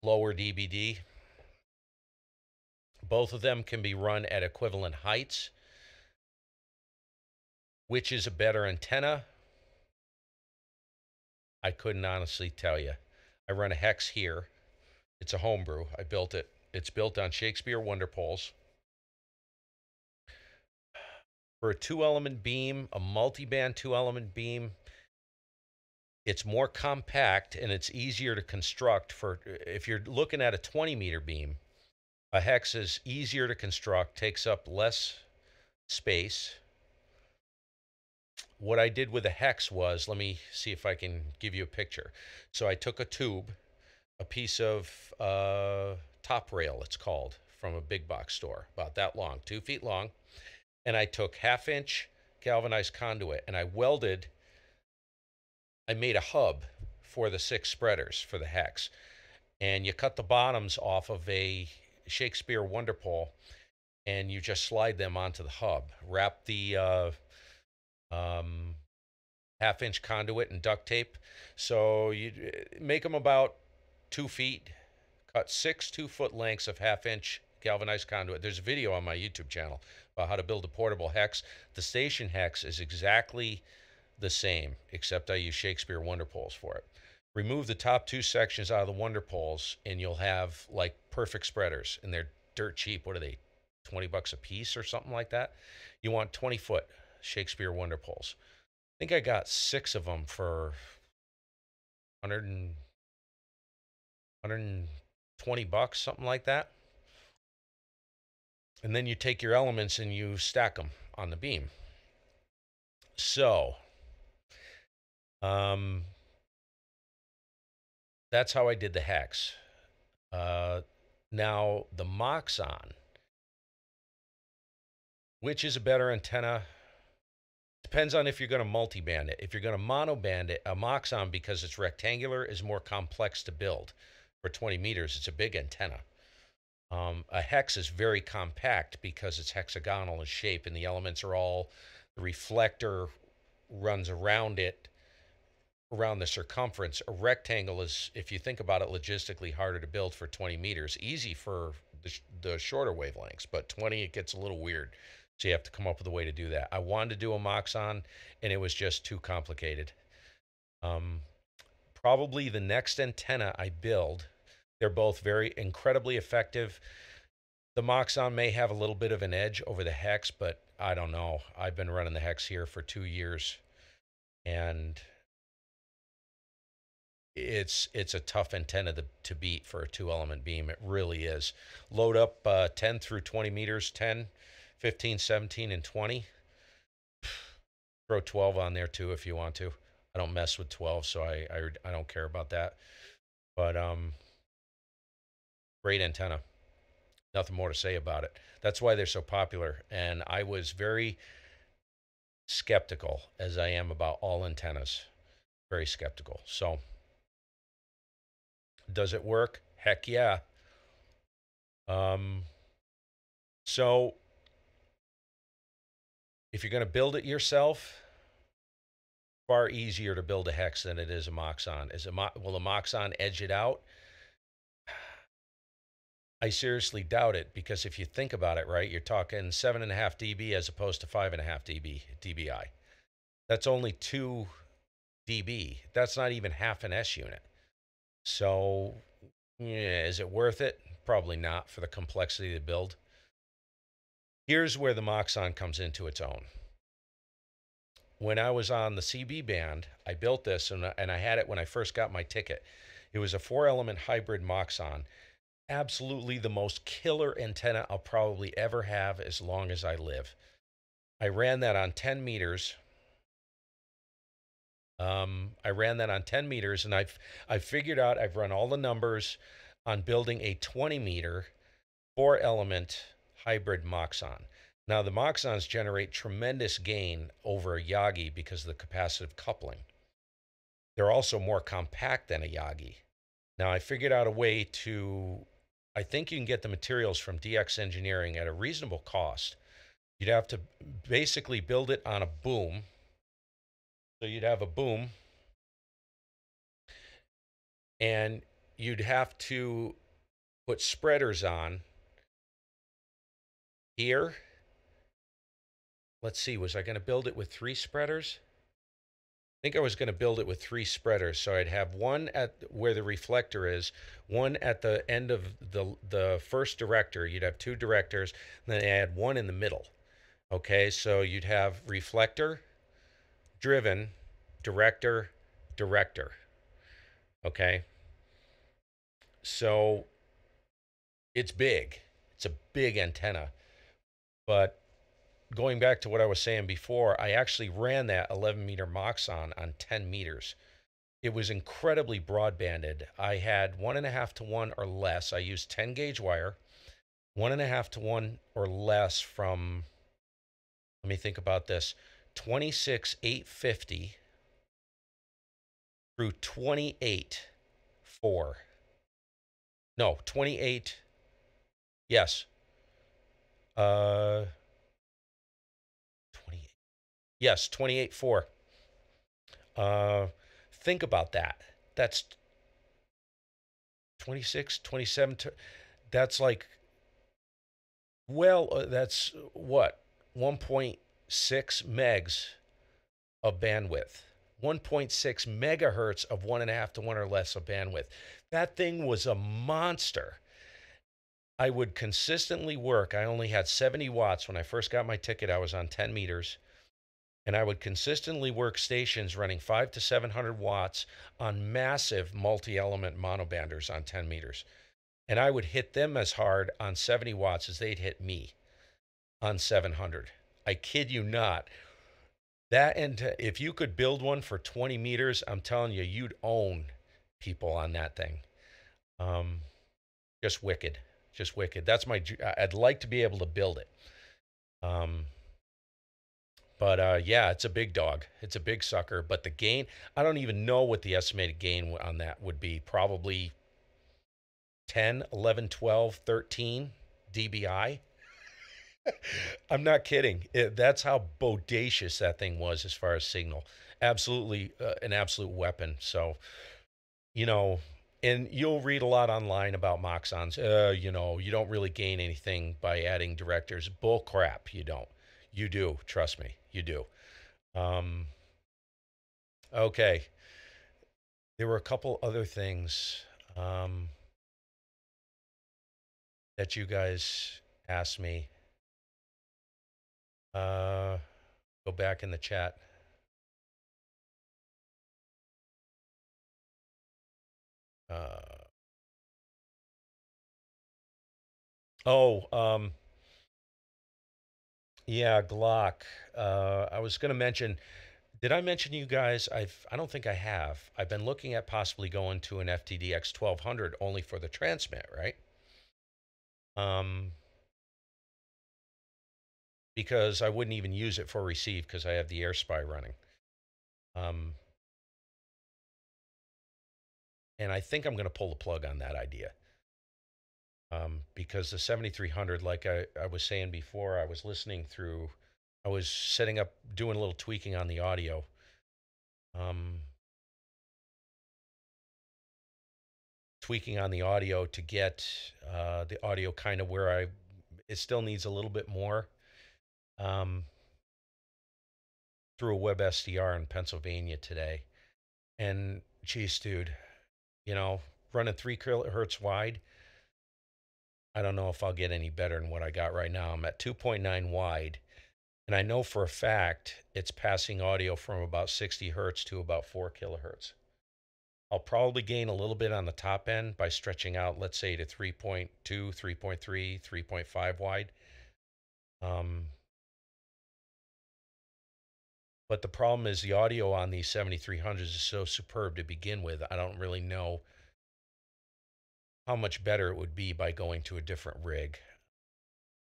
lower DBD. Both of them can be run at equivalent heights. Which is a better antenna? I couldn't honestly tell you. I run a Hex here. It's a homebrew. I built it. It's built on Shakespeare Wonder Poles. For a 2-element beam, a multi-band 2-element beam, it's more compact and it's easier to construct. If you're looking at a 20-meter beam, a Hex is easier to construct, takes up less space. What I did with the Hex was, let me see if I can give you a picture. So I took a tube, a piece of top rail, it's called, from a big box store, about that long, 2 feet long, and I took 1/2-inch galvanized conduit, and I made a hub for the 6 spreaders for the Hex. and you cut the bottoms off of a Shakespeare Wonder Pole, and you just slide them onto the hub. Wrap the half-inch conduit and duct tape. So you make them about 2 feet. Cut 6 2-foot lengths of half-inch galvanized conduit. There's a video on my YouTube channel about how to build a portable hex. The station hex is exactly the same, except I use Shakespeare Wonder Poles for it. Remove the top 2 sections out of the Wonder Poles, and you'll have like perfect spreaders, and they're dirt cheap. What are they, 20 bucks a piece or something like that? You want 20-foot Shakespeare Wonder Poles. I think I got 6 of them for 120 bucks, something like that. And then you take your elements and you stack them on the beam. So, that's how I did the hex. Now, the Moxon, which is a better antenna? Depends on if you're going to multi-band it. If you're going to mono-band it, a Moxon, because it's rectangular, is more complex to build. For 20 meters, it's a big antenna. A hex is very compact because it's hexagonal in shape, and the elements are all, the reflector runs around it, around the circumference. A rectangle is, if you think about it logistically, harder to build for 20 meters. Easy for the shorter wavelengths, but 20, it gets a little weird. So you have to come up with a way to do that. I wanted to do a Moxon, and it was just too complicated. Probably the next antenna I build, they're both very incredibly effective. The Moxon may have a little bit of an edge over the hex, but I don't know. I've been running the hex here for 2 years, and it's a tough antenna to beat for a 2-element beam. It really is. Load up 10 through 20 meters, 10, 15, 17, and 20. Throw 12 on there too if you want to. I don't mess with 12, so I don't care about that. But great antenna. Nothing more to say about it. That's why they're so popular. And I was very skeptical, as I am about all antennas. Very skeptical. So, does it work? Heck yeah. So, if you're going to build it yourself, far easier to build a hex than it is a Moxon. Will a Moxon edge it out? I seriously doubt it, because if you think about it, right, you're talking 7.5 dB as opposed to 5.5 dBi. That's only 2 dB. That's not even half an S unit. So, yeah, is it worth it? Probably not for the complexity of the build. Here's where the Moxon comes into its own. When I was on the CB band, I built this, and I had it when I first got my ticket. It was a 4-element hybrid Moxon. Absolutely the most killer antenna I'll probably ever have as long as I live. I ran that on 10 meters. I ran that on 10 meters, and I've figured out, I've run all the numbers on building a 20-meter 4-element hybrid Moxon. Now, the Moxons generate tremendous gain over a Yagi because of the capacitive coupling. They're also more compact than a Yagi. Now, I figured out a way to, I think you can get the materials from DX Engineering at a reasonable cost. You'd have to basically build it on a boom. So you'd have a boom, and you'd have to put spreaders on here. Let's see, was I going to build it with 3 spreaders? I think I was going to build it with 3 spreaders. So I'd have one at where the reflector is, one at the end of the first director. You'd have 2 directors, and then add one in the middle. Okay, so you'd have reflector, driven, director, director. Okay, so it's big. It's a big antenna. But going back to what I was saying before, I actually ran that 11-meter Moxon on 10 meters. It was incredibly broadbanded. I had 1.5 to 1 or less. I used 10 gauge wire, 1.5 to 1 or less from, let me think about this, 26,850 through 28,4. No, 28. Yes. 28. Yes, 28.4. Uh, think about that. That's 26, 27. That's like, well, that's what? 1.6 megs of bandwidth. 1.6 megahertz of 1.5 to 1 or less of bandwidth. That thing was a monster. I would consistently work. I only had 70 watts. When I first got my ticket, I was on 10 meters. And I would consistently work stations running 5 to 700 watts on massive multi-element monobanders on 10 meters. And I would hit them as hard on 70 watts as they'd hit me on 700. I kid you not. That, and if you could build one for 20 meters, I'm telling you, you'd own people on that thing. Just wicked. Just wicked. That's I'd like to be able to build it. But yeah, it's a big dog. It's a big sucker. But the gain, I don't even know what the estimated gain on that would be. Probably 10, 11, 12, 13 dBi. I'm not kidding. That's how bodacious that thing was as far as signal. Absolutely an absolute weapon. So, you know, and you'll read a lot online about Moxons. You know, you don't really gain anything by adding directors. Bull crap, you don't. You do. Trust me, you do. Okay. There were a couple other things that you guys asked me. Go back in the chat. Yeah, Glock. I was going to mention, did I mention to you guys, I don't think I have. I've been looking at possibly going to an FTDX 1200 only for the transmit, right? Because I wouldn't even use it for receive because I have the Airspy running. And I think I'm going to pull the plug on that idea. Because the 7300, like I was saying before, I was listening through, I was setting up, doing a little tweaking on the audio. Tweaking on the audio to get the audio kind of where it still needs a little bit more. Through a web SDR in Pennsylvania today. And geez, dude, you know, running 3 kilohertz wide, I don't know if I'll get any better than what I got right now. I'm at 2.9 wide. And I know for a fact it's passing audio from about 60 hertz to about 4 kilohertz. I'll probably gain a little bit on the top end by stretching out, let's say, to 3.2, 3.3, 3.5 wide. But the problem is the audio on these 7300s is so superb to begin with. I don't really know how much better it would be by going to a different rig.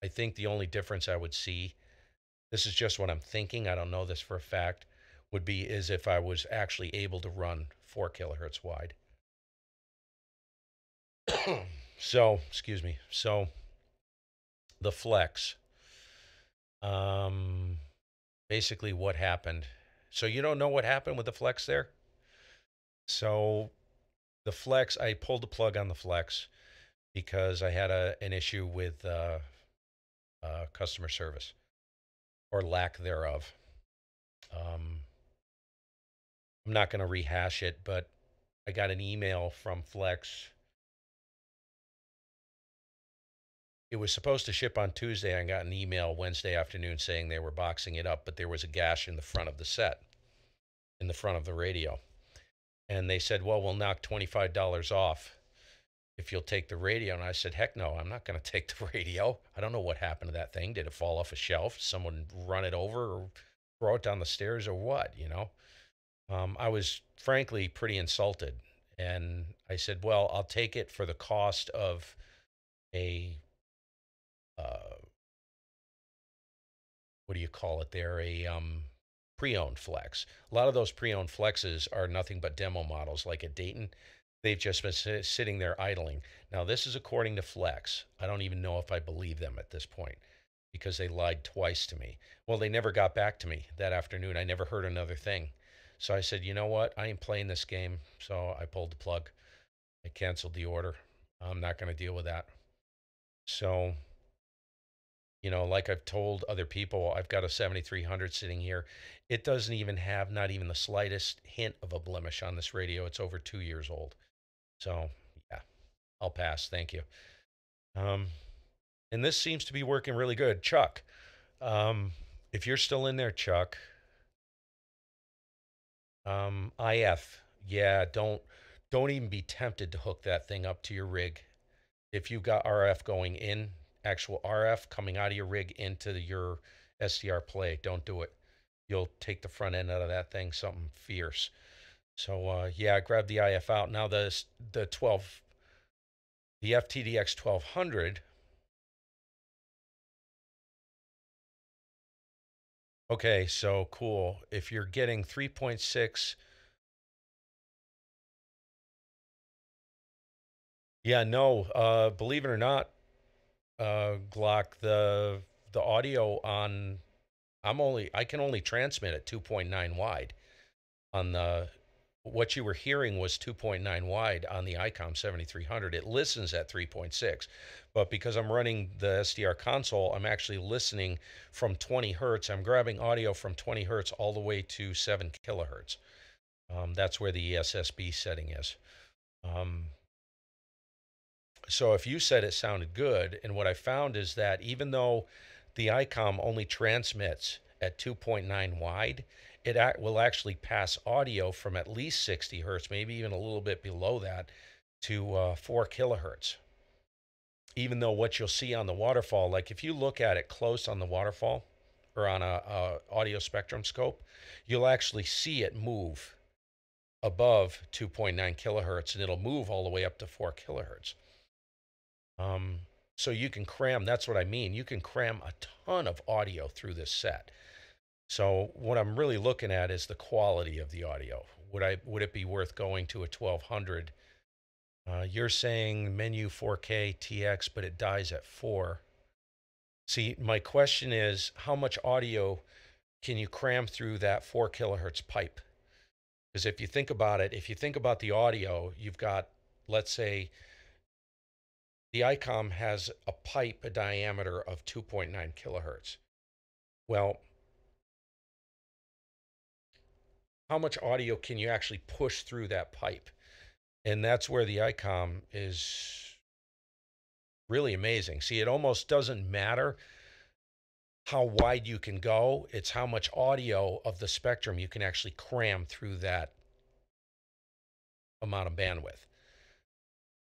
I think the only difference I would see, this is just what I'm thinking, I don't know this for a fact, would be is if I was actually able to run 4 kilohertz wide. So, excuse me. So, the Flex. Basically what happened. So you don't know what happened with the Flex there? So the Flex, I pulled the plug on the Flex because I had an issue with customer service or lack thereof. I'm not going to rehash it, but I got an email from Flex. It was supposed to ship on Tuesday. I got an email Wednesday afternoon saying they were boxing it up, but there was a gash in the front of the set, in the front of the radio. And they said, well, we'll knock $25 off if you'll take the radio. And I said, heck no, I'm not going to take the radio. I don't know what happened to that thing. Did it fall off a shelf? Someone run it over or throw it down the stairs or what, you know? I was frankly pretty insulted. And I said, well, I'll take it for the cost of a, what do you call it there? A pre-owned Flex. A lot of those pre-owned Flexes are nothing but demo models, like a Dayton. They've just been sitting there idling. Now, this is according to Flex. I don't even know if I believe them at this point because they lied twice to me. Well, they never got back to me that afternoon. I never heard another thing. So I said, you know what? I ain't playing this game. So I pulled the plug. I canceled the order. I'm not going to deal with that. So, you know, like I've told other people, I've got a 7300 sitting here. It doesn't even have not even the slightest hint of a blemish on this radio. It's over 2 years old. So, yeah, I'll pass. Thank you. And this seems to be working really good. Chuck, if you're still in there, Chuck, IF, yeah, don't even be tempted to hook that thing up to your rig. If you've got RF going in, actual RF coming out of your rig into your SDR play, don't do it. You'll take the front end out of that thing, something fierce. So yeah, grab the IF out. Now the FTDX 1200. Okay, so cool. If you're getting 3.6, yeah, no, believe it or not, Glock, the audio on, I can only transmit at 2.9 wide. On the, what you were hearing was 2.9 wide on the ICOM 7300. It listens at 3.6, but because I'm running the SDR console, I'm actually listening from 20 hertz. I'm grabbing audio from 20 hertz all the way to 7 kilohertz. That's where the ESSB setting is. So if you said it sounded good, and what I found is that even though the ICOM only transmits at 2.9 wide, it will actually pass audio from at least 60 hertz, maybe even a little bit below that, to 4 kilohertz. Even though what you'll see on the waterfall, like if you look at it close on the waterfall or on a audio spectrum scope, you'll actually see it move above 2.9 kilohertz, and it'll move all the way up to 4 kilohertz. So you can cram, that's what I mean. You can cram a ton of audio through this set. So what I'm really looking at is the quality of the audio. Would it be worth going to a 1200? You're saying menu 4K TX, but it dies at 4. See, my question is, how much audio can you cram through that 4 kilohertz pipe? Because if you think about it, if you think about the audio, you've got, let's say, the ICOM has a pipe, a diameter of 2.9 kilohertz. Well, how much audio can you actually push through that pipe? And that's where the ICOM is really amazing. See, it almost doesn't matter how wide you can go. It's how much audio of the spectrum you can actually cram through that amount of bandwidth.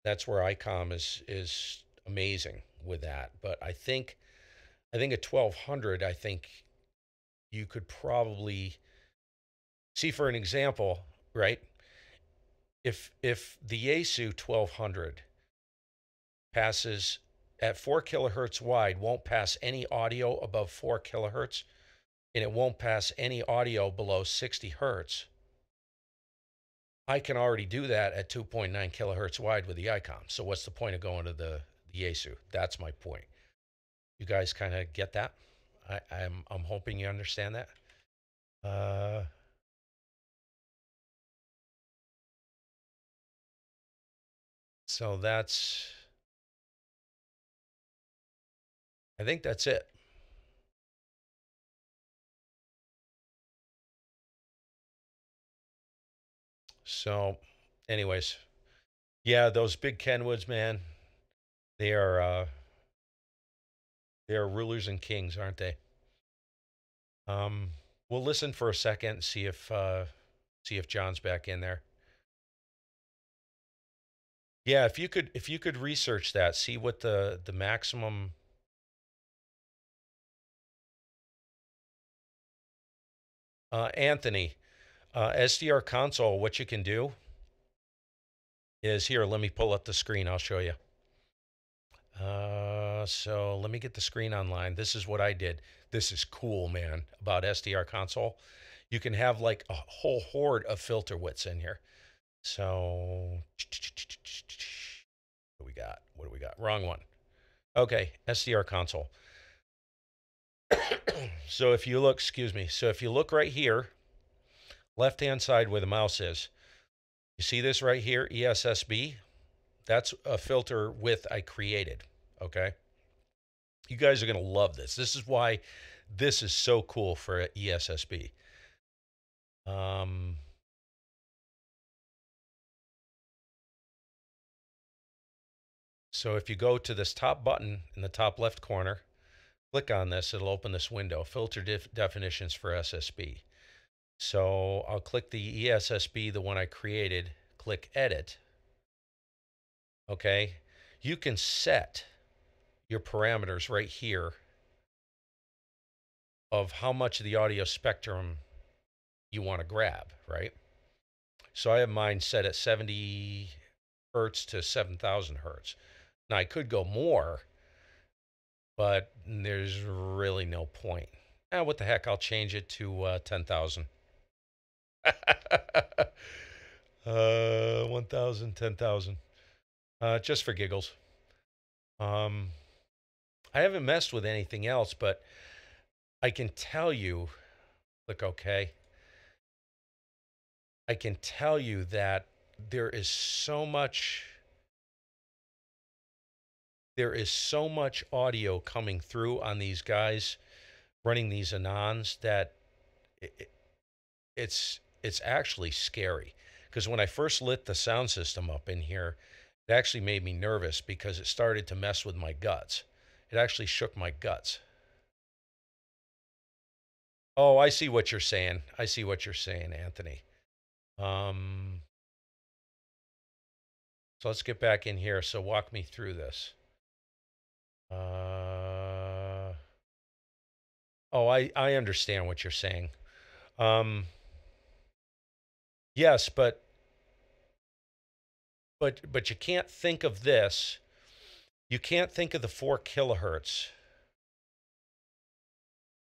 That's where ICOM is amazing with that. But I think a 1200, I think you could probably see, for an example, right? If the Yaesu 1200 passes at 4 kilohertz wide, won't pass any audio above 4 kilohertz, and it won't pass any audio below 60 hertz, I can already do that at 2.9 kilohertz wide with the ICOM. So what's the point of going to the Yaesu? That's my point. You guys kind of get that? I'm hoping you understand that. So I think that's it. So anyways, yeah, those big Kenwoods, man, they are rulers and kings, aren't they? We'll listen for a second and see if John's back in there. Yeah, if you could research that, see what the maximum. Anthony, SDR console, what you can do is here. Let me pull up the screen. I'll show you. So let me get the screen online. This is what I did. This is cool, man, about SDR console. You can have like a whole horde of filter widths in here. So we got? What do we got? Wrong one. Okay, SDR console. So if you look, so if you look right here, left-hand side where the mouse is, you see this right here, ESSB? That's a filter width I created, okay? You guys are going to love this. This is why this is so cool for ESSB. So if you go to this top button in the top left corner, click on this, it'll open this window, filter definitions for SSB. So I'll click the ESSB, the one I created, click edit. Okay, you can set your parameters right here of how much of the audio spectrum you want to grab, right? So I have mine set at 70 hertz to 7,000 hertz. Now I could go more, but there's really no point. What the heck, I'll change it to 10,000. 1,000, 10,000. Just for giggles. I haven't messed with anything else, but I can tell you, click OK. I can tell you that there is so much audio coming through on these guys running these Anons that it's actually scary. Because when I first lit the sound system up in here, it actually made me nervous because it started to mess with my guts. It actually shook my guts. Oh, I see what you're saying. I see what you're saying, Anthony. So let's get back in here. So walk me through this. Oh, I understand what you're saying. Yes, but you can't think of this. You can't think of the 4 kilohertz.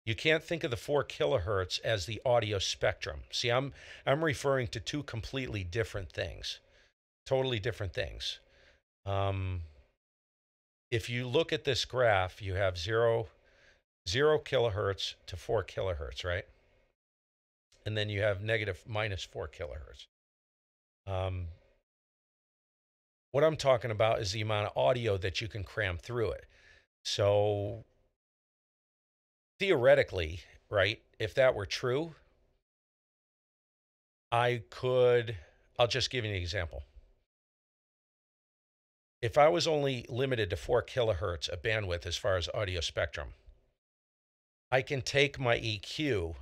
You can't think of the 4 kilohertz as the audio spectrum. See, I'm referring to two completely different things, totally different things. If you look at this graph, you have 0 kilohertz to 4 kilohertz, right? And then you have minus 4 kilohertz. What I'm talking about is the amount of audio that you can cram through it. So theoretically, right, if that were true, I'll just give you an example. If I was only limited to 4 kilohertz of bandwidth as far as audio spectrum, I can take my EQ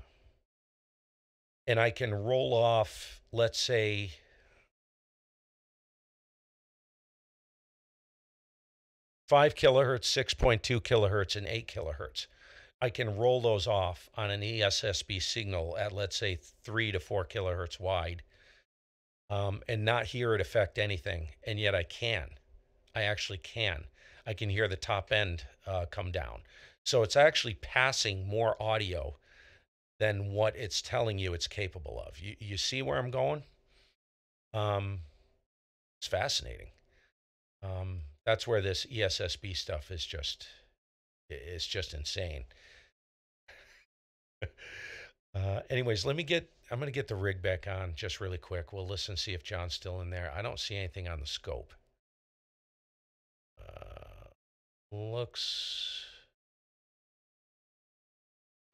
and I can roll off, let's say, 5 kilohertz, 6.2 kilohertz, and 8 kilohertz. I can roll those off on an ESSB signal at, let's say, 3 to 4 kilohertz wide, and not hear it affect anything. And yet I can. I actually can. I can hear the top end come down. So it's actually passing more audio than what it's telling you it's capable of. You see where I'm going? It's fascinating. That's where this ESSB stuff is just insane. Anyways, I'm going to get the rig back on just really quick. We'll listen, see if John's still in there. I don't see anything on the scope.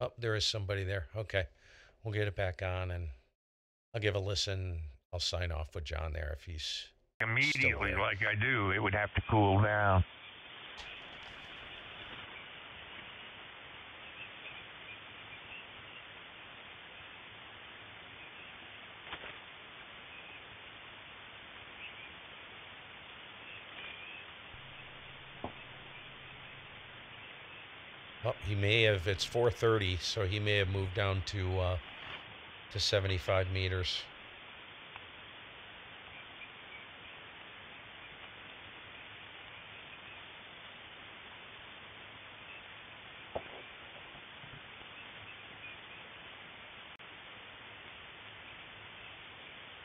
Oh, there is somebody there. Okay. We'll get it back on and I'll give a listen. I'll sign off with John there if he's immediately like I do. It would have to cool down. Oh, he may have, it's 4:30, so he may have moved down to 75 meters.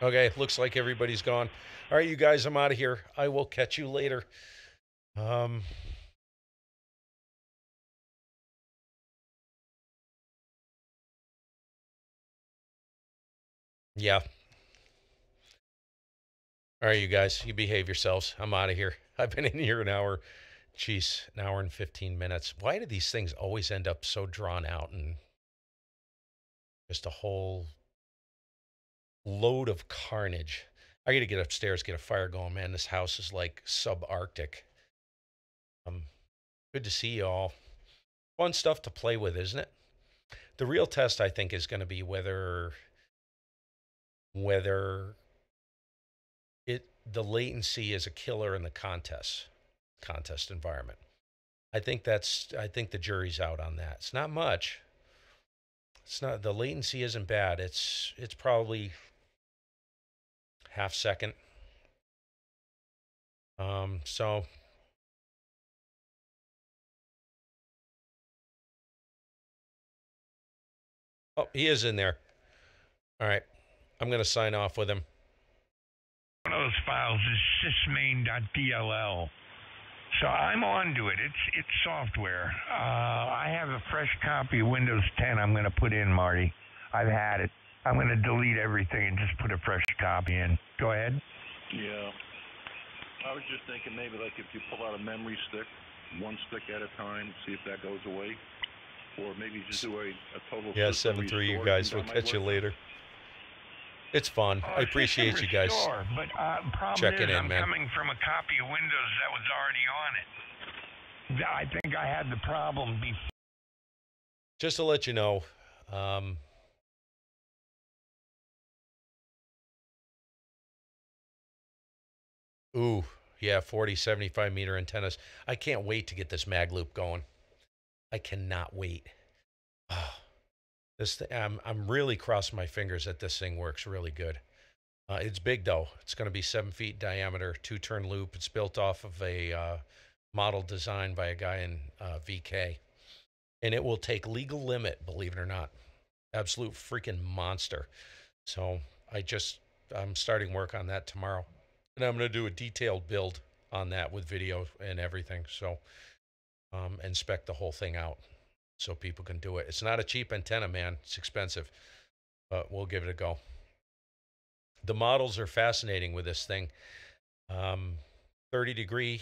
Okay, looks like everybody's gone. All right, you guys, I'm out of here. I will catch you later. Yeah. All right, you guys, you behave yourselves. I'm out of here. I've been in here an hour. Jeez, an hour and 15 minutes. Why do these things always end up so drawn out and just a whole load of carnage? I got to get upstairs, get a fire going, man. This house is like subarctic. Good to see you all. Fun stuff to play with, isn't it? The real test, I think, is going to be whether the latency is a killer in the contest environment. I think the jury's out on that. It's not much. It's not, the latency isn't bad. It's probably half second. So oh, he is in there. All right. I'm going to sign off with him. One of those files is sysmain.dll. So I'm onto it. It's software. I have a fresh copy of Windows 10 I'm going to put in, Marty. I've had it. I'm going to delete everything and just put a fresh copy in. Go ahead. Yeah. I was just thinking maybe like if you pull out a memory stick, one stick at a time, see if that goes away. Or maybe just do a total. Yeah, 7-3, you guys. We'll catch you later. It's fun. I appreciate you guys but problem checking is, in, man. I'm coming from a copy of Windows that was already on it. I think I had the problem before. Just to let you know, ooh, yeah, 40, 75 meter antennas. I can't wait to get this mag loop going. I cannot wait. Oh, this thing, I'm really crossing my fingers that this thing works really good. It's big though. It's going to be 7 feet diameter, 2-turn loop. It's built off of a model designed by a guy in VK, and it will take legal limit, believe it or not. Absolute freaking monster. So I'm starting work on that tomorrow, and I'm going to do a detailed build on that with video and everything. So inspect the whole thing out so people can do it. It's not a cheap antenna, man. It's expensive, but we'll give it a go. The models are fascinating with this thing. 30-degree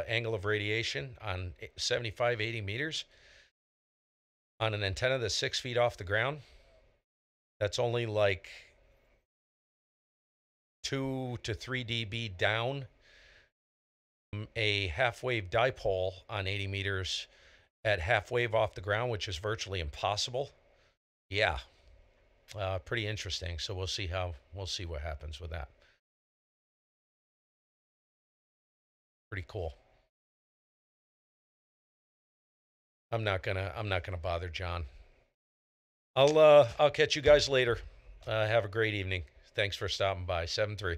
angle of radiation on 75, 80 meters on an antenna that's 6 feet off the ground. That's only like 2 to 3 dB down. A half-wave dipole on 80 meters at half-wave off the ground, which is virtually impossible. Yeah. Pretty interesting. So we'll see what happens with that. Pretty cool. I'm not gonna bother John. I'll catch you guys later. Have a great evening. Thanks for stopping by. 7-3.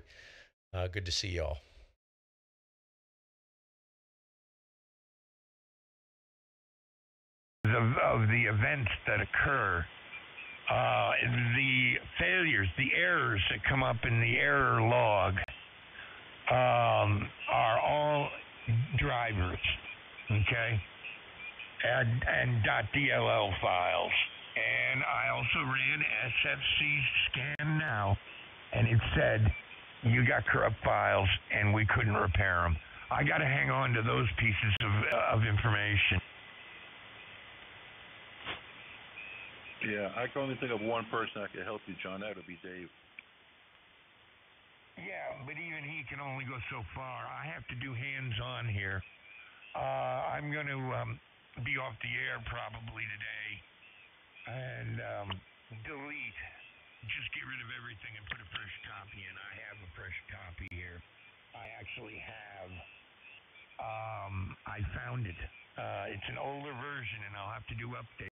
Good to see y'all. Of the events that occur, the failures, the errors that come up in the error log are all drivers, okay, and .dll files. And I also ran SFC scan now, and it said you got corrupt files and we couldn't repair them. I got to hang on to those pieces of information. Yeah, I can only think of one person that could help you, John. That would be Dave. Yeah, but even he can only go so far. I have to do hands-on here. I'm going to be off the air probably today and delete. Just get rid of everything and put a fresh copy in. I have a fresh copy here. I actually have. I found it. It's an older version, and I'll have to do updates.